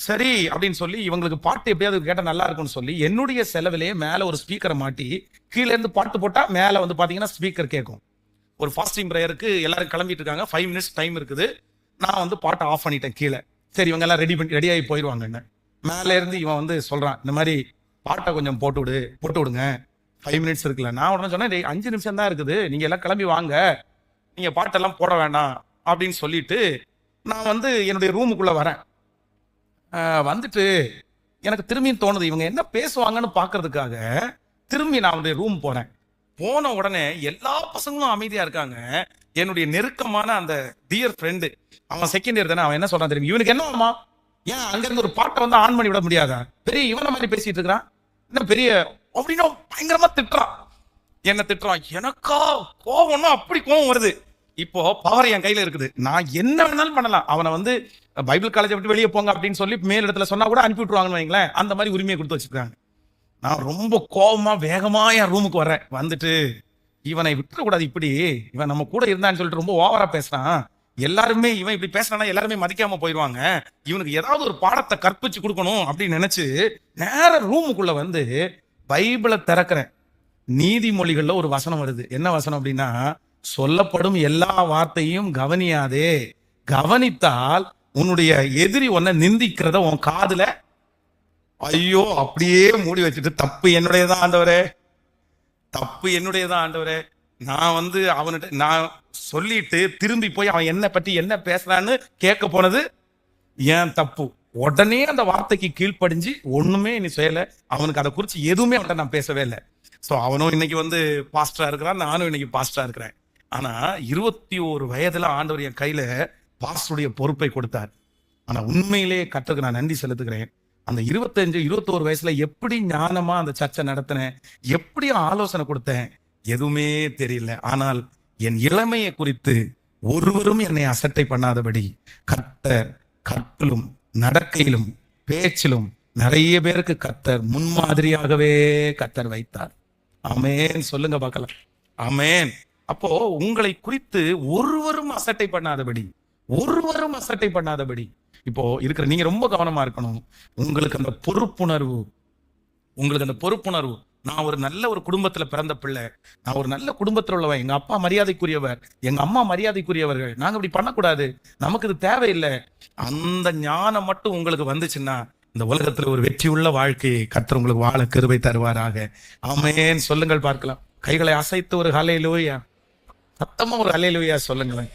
சரி அப்படின்னு சொல்லி இவங்களுக்கு பாட்டு எப்படியாவது கேட்டா நல்லா இருக்கும்னு சொல்லி என்னுடைய செலவிலேயே மேல ஒரு ஸ்பீக்கரை மாட்டி கீழே இருந்து பாட்டு போட்டா மேல பாத்தீங்கன்னா ஸ்பீக்கர் கேட்கும். ஒரு ஃபாஸ்டிங் ப்ரேயருக்கு எல்லாரும் கிளம்பிட்டு இருக்காங்க, 5 மினிட்ஸ் டைம் இருக்குது. நான் பாட்டை ஆஃப் பண்ணிட்டேன் கீழே. சரி இவங்க எல்லாம் ரெடியாகி போயிடுவாங்கன்னு மேல இருந்து இவன் சொல்றான், இந்த மாதிரி பாட்டை கொஞ்சம் போட்டு விடுங்க, 5 மினிட்ஸ் இருக்குல்ல. நான் உடனே சொன்னேன், 5 நிமிஷம் தான் இருக்குது, நீங்க எல்லாம் கிளம்பி வாங்க, நீங்க பாட்டெல்லாம் போட வேண்டாம் அப்படின்னு சொல்லிட்டு நான் என்னுடைய ரூமுக்குள்ள வரேன். வந்துட்டு எனக்கு திரும்பியும் தோணுது, இவங்க என்ன பேசுவாங்கன்னு பாக்குறதுக்காக திரும்பி நான் ரூம் போறேன். போன உடனே எல்லா பசங்களும் அமைதியா இருக்காங்க. என்னுடைய நெருக்கமான அந்த டியர் ஃப்ரெண்டு, அவன் செகண்ட் இயர் தானே, அவன் என்ன சொல்றான் தெரியும், இவனுக்கு என்னவாமா, ஏன் அங்க இருந்து ஒரு பாட்டை வந்து ஆன் பண்ணி விட முடியாதா, பெரிய இவன மாதிரி பேசிட்டு இருக்கிறான், என்ன பெரிய அப்படின்னு பயங்கரமா திட்டுறான். என்ன திட்டுறான், எனக்கா கோவம்னா அப்படி கோவம் வருது. இப்போ பவர் என் கையில இருக்குது, நான் என்ன வேணாலும் பண்ணலாம். அவனை வந்து பைபிள் காலேஜை விட்டு வெளியே போங்க அப்படின்னு சொல்லி மேல் இடத்துல சொன்னா கூட அனுப்பி விட்டுருவாங்கன்னு வைங்களேன். அந்த மாதிரி உரிமையை கொடுத்து வச்சிருக்காங்க. நான் ரொம்ப கோபமா வேகமா என் ரூமுக்கு வர்றேன். வந்துட்டு இவனை விட்டுறக்கூடாது, இப்படி இவன் நம்ம கூட இருந்தான்னு சொல்லிட்டு ரொம்ப ஓவரா பேசுறான், எல்லாருமே இவன் இப்படி பேசுறானா எல்லாருமே மதிக்காம போயிடுவாங்க, இவனுக்கு ஏதாவது ஒரு பாடத்தை கற்பிச்சு கொடுக்கணும் அப்படின்னு நினைச்சு நேர ரூமுக்குள்ள வந்து பைபிளை திறக்கிறேன். நீதிமொழிகள்ல ஒரு வசனம் வருது. என்ன வசனம் அப்படின்னா, சொல்லப்படும் எல்லா வார்த்தையும் கவனியாதே, கவனித்தால் உன்னுடைய எதிரி உன்னை நிந்திக்கிறத உன் காதுல, ஐயோ அப்படியே மூடி வச்சுட்டு, தப்பு என்னுடையதான் ஆண்டவரே, தப்பு என்னுடையதான் ஆண்டவரே, நான் வந்து அவன்கிட்ட நான் சொல்லிட்டு திரும்பி போய் அவன் என்ன பற்றி என்ன பேசுறான்னு கேட்க போனது ஏன் தப்பு. உடனே அந்த வார்த்தைக்கு கீழ்ப்படிஞ்சு ஒண்ணுமே நீ செய்யல, அவனுக்கு அதை குறிச்சு எதுவுமே அவன்கிட்ட நான் பேசவே இல்லை. ஸோ அவனும் இன்னைக்கு வந்து பாஸ்டரா இருக்கிறான், நானும் இன்னைக்கு பாஸ்டரா இருக்கிறேன். ஆனா 21 வயதுல ஆண்டவர் என் கையில பாஸ்டருடைய பொறுப்பை கொடுத்தார். ஆனா உண்மையிலே கர்த்தருக்கு நான் நன்றி செலுத்துகிறேன். அந்த 25-21 வயசுல எப்படி ஞானமா அந்த சர்ச்சை நடத்தினேன், எப்படி ஆலோசனை கொடுத்தேன், எதுவுமே தெரியல. ஆனால் என் இளமையை குறித்து ஒருவரும் என்னை அசட்டை பண்ணாதபடி கர்த்தர் கற்பிலும் நடக்கையிலும் பேச்சிலும் நிறைய பேருக்கு கர்த்தர் முன்மாதிரியாகவே கர்த்தர் வைத்தார். ஆமேன், சொல்லுங்க பார்க்கலாம். ஆமேன். அப்போ உங்களை குறித்து ஒருவரும் அசட்டை பண்ணாதபடி, ஒருவரும் அசட்டை பண்ணாதபடி இப்போ இருக்கிற நீங்க ரொம்ப கவனமா இருக்கணும். உங்களுக்கு அந்த பொறுப்புணர்வு, உங்களுக்கு அந்த பொறுப்புணர்வு, நான் ஒரு நல்ல ஒரு குடும்பத்துல பிறந்த பிள்ளை, நான் ஒரு நல்ல குடும்பத்துல உள்ளவன், எங்க அப்பா மரியாதைக்குரியவர், எங்க அம்மா மரியாதைக்குரியவர்கள், நாங்க இப்படி பண்ணக்கூடாது, நமக்கு இது தேவையில்லை, அந்த ஞானம் மட்டும் உங்களுக்கு வந்துச்சுன்னா இந்த உலகத்துல ஒரு வெற்றியுள்ள வாழ்க்கையை கர்த்தர் உங்களுக்கு வாழ கிருபை தருவாராக. ஆமென், சொல்லுங்கள் பார்க்கலாம். கைகளை அசைத்து ஒரு ஹல்லேலூயா, சத்தமா ஒரு ஹல்லேலூயா சொல்லுங்களேன்.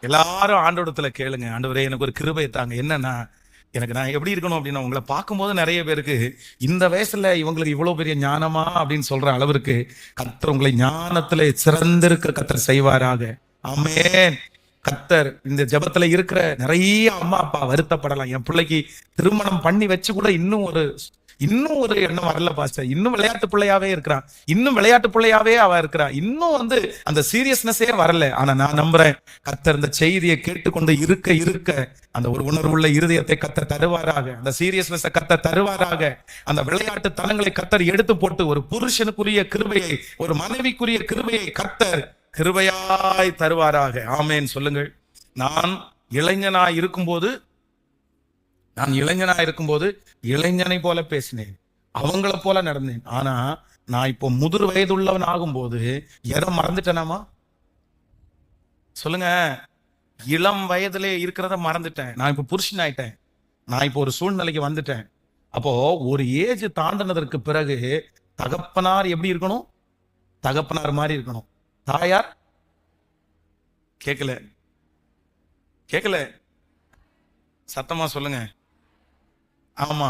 எல்லாரும் ஆண்டவரத்துல கேளுங்க, ஆண்டவரே எனக்கு ஒரு கிருபை தாங்க. என்னன்னா, எனக்கு நான் எப்படி இருக்கணும் அப்படின்னா, உங்களை பார்க்கும்போது நிறைய பேருக்கு இந்த வயசுல இவங்களுக்கு இவ்வளவு பெரிய ஞானமா அப்படின்னு சொல்ற அளவிற்கு கர்த்தர் உங்களை ஞானத்துல சிறந்திருக்க கர்த்தர் செய்வாராக. ஆமென். கர்த்தர் இந்த ஜெபத்துல இருக்கிற நிறைய அம்மா அப்பா வருத்தப்படலாம், என் பிள்ளைக்கு திருமணம் பண்ணி வச்சு கூட இன்னும் ஒரு எண்ணம் வரல பாஸ்டர், இன்னும் விளையாட்டு பிள்ளையாவே இருக்கிறான், இன்னும் விளையாட்டு பிள்ளையாவே அவ இருக்கிறா, இன்னும் வந்து அந்த சீரியஸ்னஸே வரல. ஆனா நான் நம்புறேன் கர்த்தர் இந்த செய்தியை கேட்டுக்கொண்டு இருக்க அந்த ஒரு உணர்வுள்ள இருதயத்தை கர்த்தர் தருவாராக, அந்த சீரியஸ்னஸை கர்த்தர் தருவாராக, அந்த விளையாட்டு தலங்களை கர்த்தர் எடுத்து போட்டு ஒரு புருஷனுக்குரிய கிருபையை, ஒரு மனைவிக்குரிய கிருபையை கர்த்தர் கிருபையாய் தருவாராக. ஆமேன், சொல்லுங்கள். நான் இளைஞனாய் இருக்கும்போது இளைஞனை போல பேசினேன், அவங்கள போல நடந்தேன். ஆனா நான் இப்போ முதிர் வயதுள்ளவன் ஆகும்போது எதை மறந்துட்டேனாமா சொல்லுங்க. இளம் வயதிலே இருக்கிறத மறந்துட்டேன். நான் இப்போ புருஷன் ஆயிட்டேன், நான் இப்போ ஒரு சூழ்நிலைக்கு வந்துட்டேன். அப்போ ஒரு ஏஜ் தாண்டினதற்கு பிறகு தகப்பனார் எப்படி இருக்கணும், தகப்பனார் மாதிரி இருக்கணும். தாயார் கேட்கல சத்தமா சொல்லுங்க. ஆமா,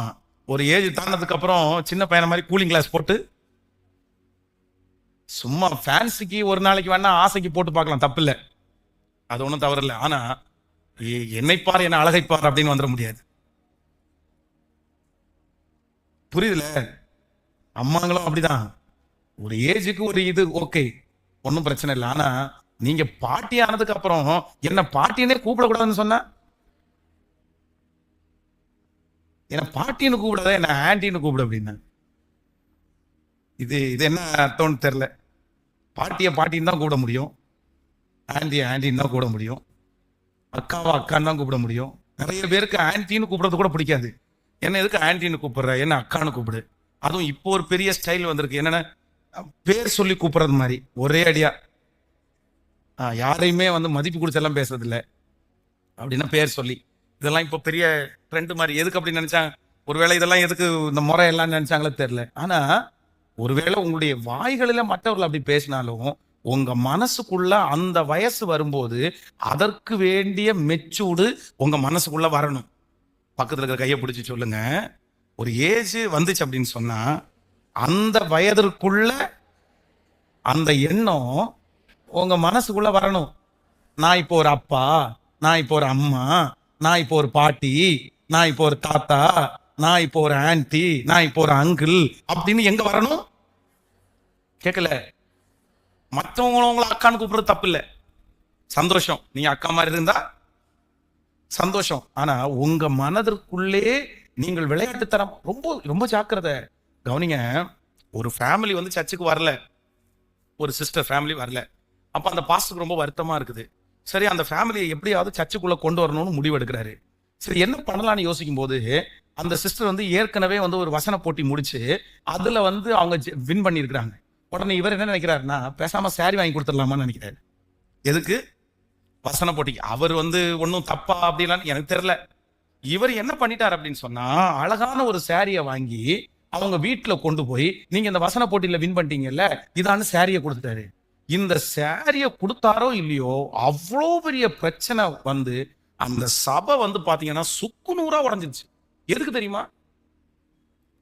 ஒரு ஏஜ் தாண்டதுக்கு அப்புறம் சின்ன பையனை மாதிரி கூலிங் கிளாஸ் போட்டு சும்மா ஃபேன்சிக்கு ஒரு நாளைக்கு வேணா ஆசைக்கு போட்டு பார்க்கலாம், தப்பு இல்லை, அது ஒன்றும் தவறு இல்லை. ஆனா என்னை பார் என்ன அழகைப்பார் அப்படின்னு வந்துட முடியாது. புரியுதுல? அம்மாங்களும் அப்படிதான், ஒரு ஏஜுக்கு ஒரு இது ஓகே, ஒன்றும் பிரச்சனை இல்லை. ஆனா நீங்க பாட்டி ஆனதுக்கு அப்புறம் என்ன பாட்டினே கூப்பிடக்கூடாதுன்னு சொன்ன, என்ன பாட்டின்னு கூப்பிடாத, என்ன ஆன்டின்னு கூப்பிடு அப்படின்னா, இது என்ன அர்த்தம்னு தெரியல. பாட்டியை பாட்டின்னு தான் கூப்பிட முடியும், ஆன்டின்னு தான் கூப்பிட முடியும், அக்காவா அக்கான்னு தான் கூப்பிட முடியும். நிறைய பேருக்கு ஆன்டின்னு கூப்பிடுறது கூட பிடிக்காது. என்ன எதுக்கு ஆன்டின்னு கூப்பிடுற, என்ன அக்கான்னு கூப்பிடு. அதுவும் இப்போ ஒரு பெரிய ஸ்டைல் வந்திருக்கு, என்னன்னா பேர் சொல்லி கூப்பிடுறது மாதிரி ஒரே அடியா. யாரையுமே வந்து மதிப்பு கொடுத்தெல்லாம் பேசுறது இல்லை, அப்படின்னா பேர் சொல்லி. இதெல்லாம் இப்போ பெரிய ட்ரெண்ட் மாதிரி. எதுக்கு அப்படின்னு நினைச்சாங்க, ஒருவேளை இதெல்லாம் எதுக்கு இந்த முறை எல்லாம் நினைச்சாங்களே தெரியல. ஆனா ஒருவேளை உங்களுடைய வாய்களில மற்றவர்கள் அப்படி பேசினாலும் உங்க மனசுக்குள்ள அந்த வயசு வரும்போது அதற்கு வேண்டிய மெச்சூர்டு உங்க மனசுக்குள்ள வரணும். பக்கத்துல இருக்கிற கையை பிடிச்சி சொல்லுங்க, ஒரு ஏஜ் வந்துச்சு அப்படின்னு சொன்னா அந்த வயதிற்குள்ள அந்த எண்ணம் உங்க மனசுக்குள்ள வரணும். நான் இப்போ ஒரு அப்பா, நான் இப்போ ஒரு அம்மா, நான் இப்போ ஒரு பாட்டி, நான் இப்போ ஒரு தாத்தா, நான் இப்போ ஒரு ஆன்டி, நான் இப்போ ஒரு அங்கிள் அப்படின்னு எங்க வரணும்? கேட்கல. மற்றவங்களும் உங்களை அக்கான்னு கூப்பிடுறது தப்பு இல்லை, சந்தோஷம். நீங்க அக்கா மாதிரி இருந்தா சந்தோஷம். ஆனா உங்க மனதிற்குள்ளே நீங்கள் விளையாட்டுத்தனம் ரொம்ப ரொம்ப ஜாக்கிரதை. கவனிங்க, ஒரு ஃபேமிலி வந்து சர்ச்சுக்கு வரல, ஒரு சிஸ்டர் ஃபேமிலி வரல. அப்ப அந்த பாஸ்டருக்கு ரொம்ப வருத்தமா இருக்குது. சரி, அந்த ஃபேமிலியை எப்படியாவது சர்ச்சுக்குள்ள கொண்டு வரணும்னு முடிவு எடுக்கிறாரு. சரி, என்ன பண்ணலாம்னு யோசிக்கும் போது அந்த சிஸ்டர் வந்து ஏற்கனவே வந்து ஒரு வசன போட்டி முடிச்சு அதுல வந்து அவங்க வின் பண்ணியிருக்கிறாங்க. உடனே இவர் என்ன நினைக்கிறாருன்னா, பேசாம சாரி வாங்கி கொடுத்துடலாமான்னு நினைக்கிறாரு. எதுக்கு? வசன போட்டிக்கு. அவர் வந்து ஒன்றும் தப்பா அப்படிலாம் எனக்கு தெரியல. இவர் என்ன பண்ணிட்டார் அப்படின்னு சொன்னா, அழகான ஒரு சாரியை வாங்கி அவங்க வீட்டுல கொண்டு போய், நீங்க இந்த வசன போட்டியில வின் பண்ணிட்டீங்கல்ல, இதான சாரியை கொடுத்துட்டாரு. இந்த சாரியை கொடுத்தாரோ இல்லையோ, அவ்வளோ பெரிய பிரச்சனை வந்து அந்த சபை வந்து பாத்தீங்கன்னா சுக்குநூறா உடஞ்சிருச்சு. எதுக்கு தெரியுமா?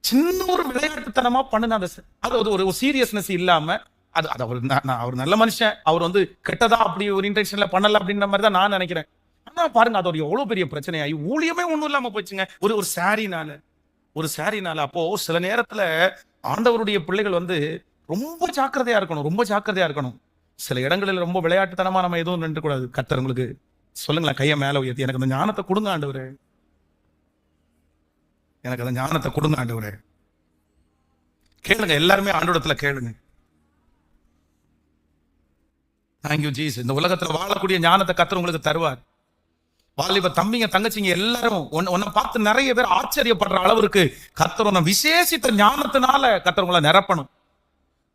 சின்ன ஒரு விளையாட்டுத்தனமா பண்ணுன அந்த அது ஒரு சீரியஸ்னஸ் இல்லாம, அது அது அவர் நல்ல மனுஷன், அவர் வந்து கெட்டதா அப்படி ஒரு இன்டென்ஷன்ல பண்ணல அப்படின்ற மாதிரி தான் நான் நினைக்கிறேன். ஆனா பாருங்க, அது ஒரு எவ்வளவு பெரிய பிரச்சனையாகி ஊழியமே ஒண்ணும் இல்லாம போச்சுங்க, ஒரு சாரினால. அப்போ சில நேரத்துல ஆண்டவருடைய பிள்ளைகள் வந்து ரொம்ப ஜாக்கிரதையா இருக்கணும், ரொம்ப ஜாக்கிரதையா இருக்கணும். சில இடங்களில் ரொம்ப விளையாட்டுத்தனமா நம்ம எதுவும் நின்று கூடாது. கர்த்தர் உங்களுக்கு சொல்லுங்களேன், கையை மேல உயர்த்தி, எனக்கு அந்த ஞானத்தை கொடுங்க ஆண்டவரே, எனக்கு அந்த ஞானத்தை கொடுங்க ஆண்டவரே. கேளுங்க, எல்லாருமே ஆண்டவரத்துல கேளுங்க. Thank you Jesus. இந்த உலகத்துல வாழக்கூடிய ஞானத்தை கர்த்தர் உங்களுக்கு தருவார். வாலிப தம்பிங்க தங்கச்சிங்க எல்லாரும் உன்னை பார்த்து நிறைய பேர் ஆச்சரியப்படுற அளவிற்கு கர்த்தர் உன்னை விசேஷித்த ஞானத்தினால கர்த்தர் உங்களை நிரப்பணும்.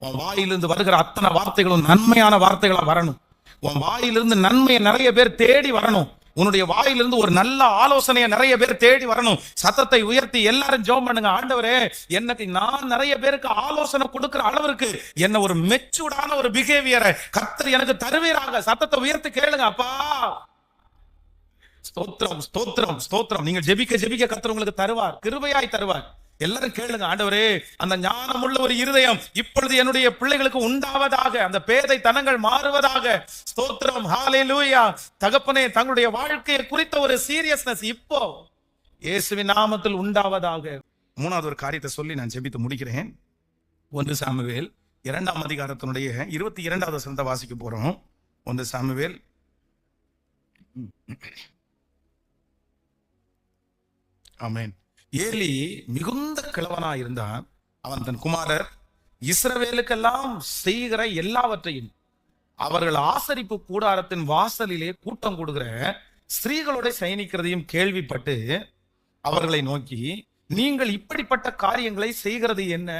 உன் வாயிலிருந்து வருகிற அத்தனை வார்த்தைகளும் நன்மையான வார்த்தைகளா வரணும். உன் வாயிலிருந்து நன்மையை நிறைய பேர் தேடி வரணும். உன்னுடைய வாயிலிருந்து ஒரு நல்ல ஆலோசனையை நிறைய பேர் தேடி வரணும். சத்தத்தை உயர்த்தி எல்லாரும் ஜெபம் பண்ணுங்க. ஆண்டவரே, எனக்கு நான் நிறைய பேருக்கு ஆலோசனை கொடுக்கிற அளவிற்கு என்ன ஒரு மெச்சூர்டான ஒரு பிஹேவியரை கர்த்தர் எனக்கு தருவீராக. சத்தத்தை உயர்த்தி கேளுங்க. அப்பா, ஸ்தோத்திரம், ஸ்தோத்திரம், ஸ்தோத்திரம். நீங்கள் ஜெபிக்க ஜெபிக்க கர்த்தர் உங்களுக்கு தருவார், கிருபையாய் தருவார். எல்லாரும் கேளுங்க. ஆண்டவரே, அந்த ஞானமுள்ள ஒரு இருதயம் இப்பொழுது என்னுடைய பிள்ளைகளுக்கு உண்டாவதாக, அந்த பேதை தனங்கள் மாறுவதாக. ஸ்தோத்திரம், ஹல்லேலூயா. தகப்பனே, தங்களுடைய வாழ்க்கையை குறித்த ஒரு சீரியஸ்னஸ் இப்போ இயேசுவின் நாமத்தில் உண்டாவதாக. மூணாவது ஒரு காரியத்தை சொல்லி நான் ஜெபித்து முடிக்கிறேன். 1 சாமுவேல் 2ஆம் அதிகாரத்தினுடைய 22வது வசனத்தை வாசிக்க போறோம். 1 சாமுவேல் ஆமென். ஏலி மிகுந்த கிழவனா இருந்தான். அவன் தன் குமாரர் இஸ்ரவேலுக்கெல்லாம் செய்கிற எல்லாவற்றையும், அவர்கள் ஆசரிப்பு கூடாரத்தின் வாசலிலே கூட்டம் கூடுகிற ஸ்திரீகளோட சயனிக்கிறதையும் கேள்விப்பட்டு அவர்களை நோக்கி, நீங்கள் இப்படிப்பட்ட காரியங்களை செய்கிறது என்ன?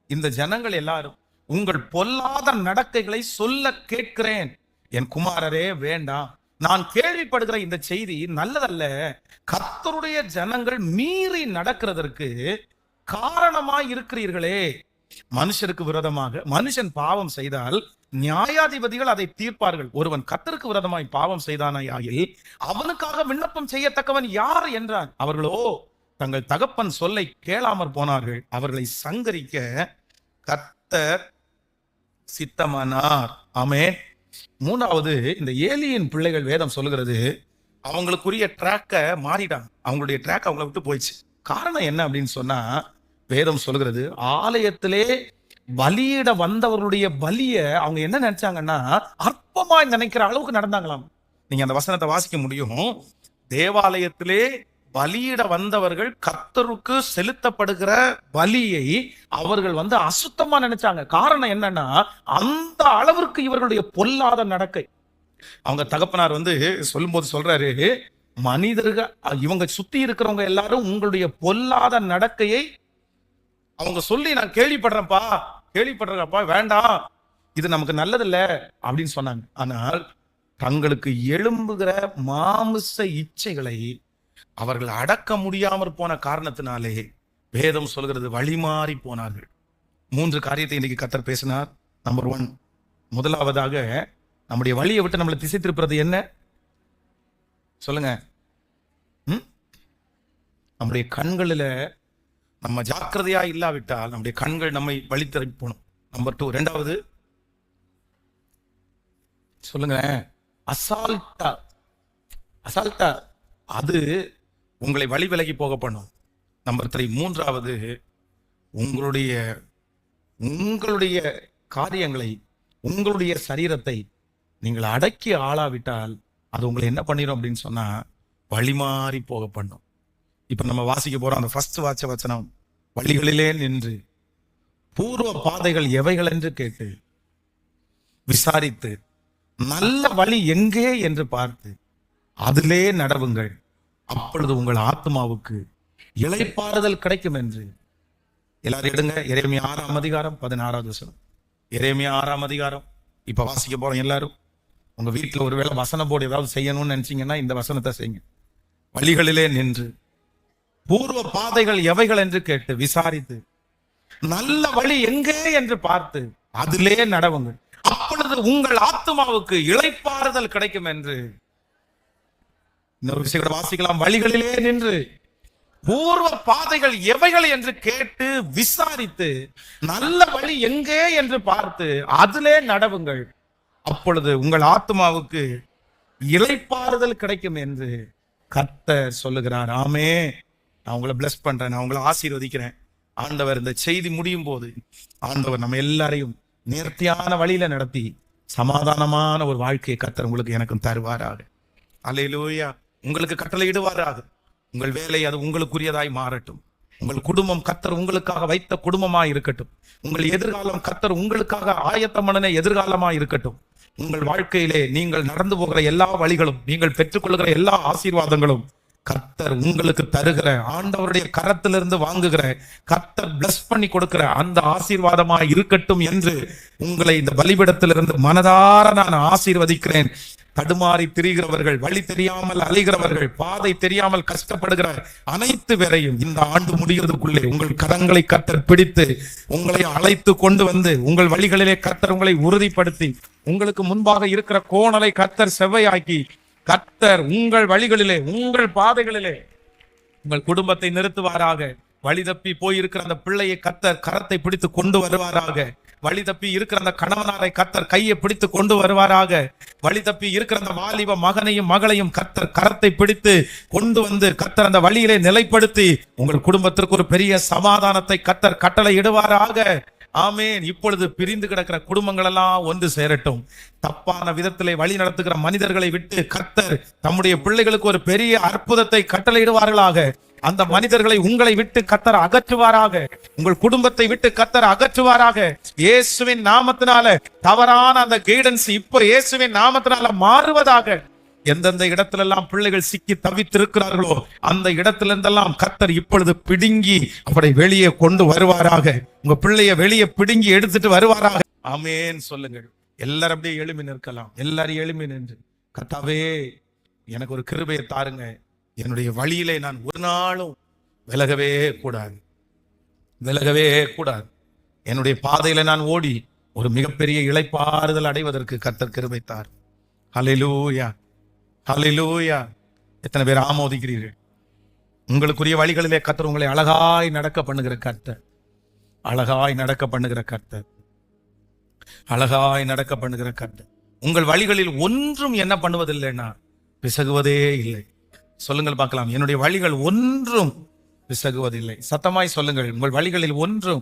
இந்த ஜனங்கள் எல்லாரும் உங்கள் பொல்லாத நடக்கைகளை சொல்ல கேட்கிறேன். என் குமாரரே, வேண்டாம். நான் கேள்விப்படுகிற இந்த செய்தி நல்லதல்ல. கர்த்தருடைய ஜனங்கள் மீறி நடக்கிறதற்கு காரணமாய் இருக்கிறீர்களே. மனுஷருக்கு விரோதமாக மனுஷன் பாவம் செய்தால் நியாயாதிபதிகள் அதை தீர்ப்பார்கள். ஒருவன் கர்த்தருக்கு விரோதமாய் பாவம் செய்தானாயில் அவனுக்காக விண்ணப்பம் செய்யத்தக்கவன் யார் என்றான். அவர்களோ தங்கள் தகப்பன் சொல்லை கேளாமற் போனார்கள். அவர்களை சங்கரிக்க கர்த்தர் சித்தமானார். ஆமென். மூணாவது, இந்த ஏலியின் பிள்ளைகள் வேதம் சொல்லுகிறது அவங்களுக்குரிய ட்ராக்க மாறிட்டாங்க. அவங்களுடைய ட்ராக் அவங்கள விட்டு போயிடுச்சு. காரணம் என்ன அப்படின்னு சொன்னா, வேதம் சொல்லுகிறது ஆலயத்திலே பலியிட வந்தவர்களுடைய பலிய அவங்க என்ன நினைச்சாங்கன்னா அற்பமா நினைக்கிற அளவுக்கு நடந்தாங்களாம். நீங்க அந்த வசனத்தை வாசிக்க முடியும். தேவாலயத்திலே பலியிட வந்தவர்கள் கர்த்தருக்கு செலுத்தப்படுகிற பலியை அவர்கள் வந்து அசுத்தமா நினைச்சாங்க. காரணம் என்னன்னா, அந்த அளவிற்கு இவர்களுடைய பொல்லாத நடக்கை. அவங்க தகப்பனார் வந்து சொல்லும் போது சொல்றாரு, மனிதர்கள் இவங்க சுத்தி இருக்கிறவங்க எல்லாரும் உங்களுடைய பொல்லாத நடக்கையை அவங்க சொல்லி நான் கேள்விப்படுறேன்ப்பா, வேண்டாம், இது நமக்கு நல்லதில்ல அப்படின்னு சொன்னாங்க. ஆனால் தங்களுக்கு எழும்புகிற மாமிச இச்சைகளை அவர்கள் அடக்க முடியாமற் போன காரணத்தினாலே வேதம் சொல்கிறது வழிமாறி போனார்கள். 3 காரியத்தை இன்னைக்கு கர்த்தர் பேசினார். நம்பர் 1, முதலாவதாக நம்முடைய வழியை விட்டு நம்மளை திசை திருப்புறது என்ன? சொல்லுங்க. நம்முடைய கண்களில நம்ம ஜாக்கிரதையா இல்லாவிட்டால் நம்முடைய கண்கள் நம்மை வழி திருப்பி போகணும். நம்பர் 2, 2வது, சொல்லுங்க. அசால்ட்டா அசால்ட்டா அது உங்களை வழி விலகி போக பண்ணும். நம்பர் 3, மூன்றாவது, உங்களுடைய உங்களுடைய காரியங்களை, உங்களுடைய சரீரத்தை நீங்கள் அடக்கி ஆளாவிட்டால் அது உங்களை என்ன பண்ணிடும் அப்படின்னு சொன்னா வழிமாறி போக பண்ணும். இப்ப நம்ம வாசிக்க போறோம் அந்த ஃபர்ஸ்ட் வசனம், வழிகளிலே நின்று பூர்வ பாதைகள் எவைகள் என்று கேட்டு விசாரித்து நல்ல வழி எங்கே என்று பார்த்து அதிலே நடவுங்கள், அப்பொழுது உங்கள் ஆத்மாவுக்கு இளைப்பாறுதல் கிடைக்கும் என்று. எல்லாரும் எடுங்க, எரேமியா 6ஆம் அதிகாரம் 16வது வசனம். எரேமியா 6ஆம் அதிகாரம் இப்ப வாசிக்க போறோம். எல்லாரும் உங்க வீட்டுல ஒருவேளை வசன போர்டு ஏதாவது செய்யணும்னு நினைச்சீங்கன்னா இந்த வசனத்தை செய்யுங்க. வழிகளிலே நின்று பூர்வ பாதைகள் எவைகள் என்று கேட்டு விசாரித்து நல்ல வழி எங்கே என்று பார்த்து அதிலே நடவுங்கள், அப்பொழுது உங்கள் ஆத்மாவுக்கு இளைப்பாறுதல் கிடைக்கும் என்று. இன்னொரு விஷயத்தை வாசிக்கலாம். வழிகளிலே நின்று பூர்வ பாதைகள் எவைகள் என்று கேட்டு விசாரித்து நல்ல வழி எங்கே என்று பார்த்து அதிலே நடவுங்கள், அப்பொழுது உங்கள் ஆத்மாவுக்கு இளைப்பாறுதல் கிடைக்கும் என்று கர்த்தர் சொல்லுகிறார். ஆமே. நான் உங்களை பிளஸ் பண்றேன், நான் உங்களை ஆசீர்வதிக்கிறேன். ஆண்டவர் இந்த செய்தி முடியும் போது ஆண்டவர் நம்ம எல்லாரையும் நேர்த்தியான வழியில நடத்தி சமாதானமான ஒரு வாழ்க்கையை கர்த்தர் உங்களுக்கு எனக்கும் தருவாராக. அல்லேலூயா. உங்களுக்கு கட்டளையிடுவாராக. உங்கள் வேலை அது உங்களுக்குரியதாய் மாறட்டும். உங்கள் குடும்பம் கர்த்தர் உங்களுக்காக வைத்த குடும்பமாய் இருக்கட்டும். உங்கள் எதிர்காலம் கர்த்தர் உங்களுக்காக ஆயத்தம் பண்ணின எதிர்காலமாய் இருக்கட்டும். உங்கள் வாழ்க்கையிலே நீங்கள் நடந்து போகிற எல்லா வழிகளும், நீங்கள் பெற்றுக்கொள்கிற எல்லா ஆசீர்வாதங்களும் கர்த்தர் உங்களுக்கு தருகிற, ஆண்டவருடைய கரத்திலிருந்து வாங்குகிற, கர்த்தர் பிளஸ் பண்ணி கொடுக்கிற அந்த ஆசீர்வாதமாய் இருக்கட்டும் என்று உங்களை இந்த பலிபீடத்திலிருந்து மனதார நான் ஆசீர்வதிக்கிறேன். தடுமாறி திரிகிறவர்கள், வழி தெரியாமல் அலைகிறவர்கள், பாதை தெரியாமல் கஷ்டப்படுகிற அனைத்து பேரையும் இந்த ஆண்டு முடிகிறதுக்குள்ளே உங்கள் கரங்களை கர்த்தர் பிடித்து உங்களை அழைத்து கொண்டு வந்து உங்கள் வழிகளிலே கர்த்தர் உங்களை உறுதிப்படுத்தி உங்களுக்கு முன்பாக இருக்கிற கோணலை கர்த்தர் செவ்வையாக்கி கர்த்தர் உங்கள் வழிகளிலே, உங்கள் பாதைகளிலே உங்கள் குடும்பத்தை நிறுத்துவாராக. வழி தப்பி போயிருக்கிற அந்த பிள்ளையை கர்த்தர் கரத்தை பிடித்து கொண்டு வருவாராக. வழி தப்பி இருக்கிற அந்த கணவனாரை கர்த்தர் கையை பிடித்து கொண்டு வருவாராக. வழி தப்பி இருக்கிற அந்த வாலிப மகனையும் மகளையும் கர்த்தர் கரத்தை பிடித்து கொண்டு வந்து கர்த்தர் அந்த வழியிலே நிலைப்படுத்தி உங்கள் குடும்பத்திற்கு ஒரு பெரிய சமாதானத்தை கர்த்தர் கட்டளை இடுவாராக. ஆமேன். இப்பொழுது பிரிந்து கிடக்கிற குடும்பங்கள் எல்லாம் ஒன்று சேரட்டும். தப்பான விதத்திலே வழி நடத்துகிற மனிதர்களை விட்டு கர்த்தர் தம்முடைய பிள்ளைகளுக்கு ஒரு பெரிய அற்புதத்தை கட்டளையிடுவார்களாக. அந்த மனிதர்களை உங்களை விட்டு கர்த்தர் அகற்றுவாராக. உங்கள் குடும்பத்தை விட்டு கர்த்தர் அகற்றுவாராக. இயேசுவின் நாமத்தினால தவறான அந்த கைடன்ஸ் இப்ப இயேசுவின் நாமத்தினால மாறுவதாக. எந்தெந்த இடத்துல எல்லாம் பிள்ளைகள் சிக்கி தவித்திருக்கிறார்களோ அந்த இடத்துல இருந்தெல்லாம் கர்த்தர் இப்பொழுது பிடுங்கி அப்படி வெளியே கொண்டு வருவாராக. உங்க பிள்ளைய வெளியே பிடுங்கி எடுத்துட்டு வருவாராக. ஆமேன் சொல்லுங்கள். எல்லாரும் அப்படியே எழுப்பி நிற்கலாம். எல்லாரும் எழுப்பி நின்று, கர்த்தாவே எனக்கு ஒரு கிருபையை தாருங்க. என்னுடைய வழியிலே நான் ஒரு நாளும் விலகவே கூடாது, விலகவே கூடாது. என்னுடைய பாதையில நான் ஓடி ஒரு மிகப்பெரிய இளைப்பாறுதல் அடைவதற்கு கர்த்தர் கிருபை தார். ஹல்லேலூயா, ஹல்லேலூயா. எத்தனை பேர் ஆமோதிக்கிறீர்கள்? உங்களுக்குரிய வழிகளிலே கர்த்தர் உங்களை அழகாய் நடக்க பண்ணுகிற கர்த்தர், அழகாய் நடக்க பண்ணுகிற கர்த்தர், அழகாய் நடக்க பண்ணுகிற கர்த்தர். உங்கள் வழிகளில் ஒன்றும் என்ன பண்ணுவதில்லைன்னா பிசகுவதே இல்லை. சொல்லுங்கள் பார்க்கலாம். என்னுடைய வழிகள் ஒன்றும் பிசகுவதில்லை. சத்தமாய் சொல்லுங்கள். உங்கள் வழிகளில் ஒன்றும்.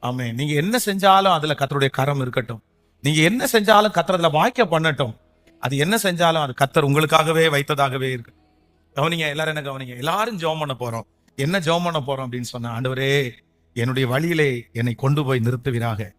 ஆமென். நீங்க என்ன செஞ்சாலும் அதுல கர்த்தருடைய கரம் இருக்கட்டும். நீங்க என்ன செஞ்சாலும் கர்த்தர் அதுல வாய்க்க பண்ணட்டும். அது என்ன செஞ்சாலும் அது கர்த்தர் உங்களுக்காகவே வைத்ததாகவே இருக்கு. கவனிங்க, எல்லாரும் என்ன கவனிங்க. எல்லாரும் ஜெபம் பண்ண போறோம். என்ன ஜெபம் பண்ண போறோம் அப்படின்னு சொன்னா, ஆண்டவரே என்னுடைய வழியிலே என்னை கொண்டு போய் நிறுத்துவீராக.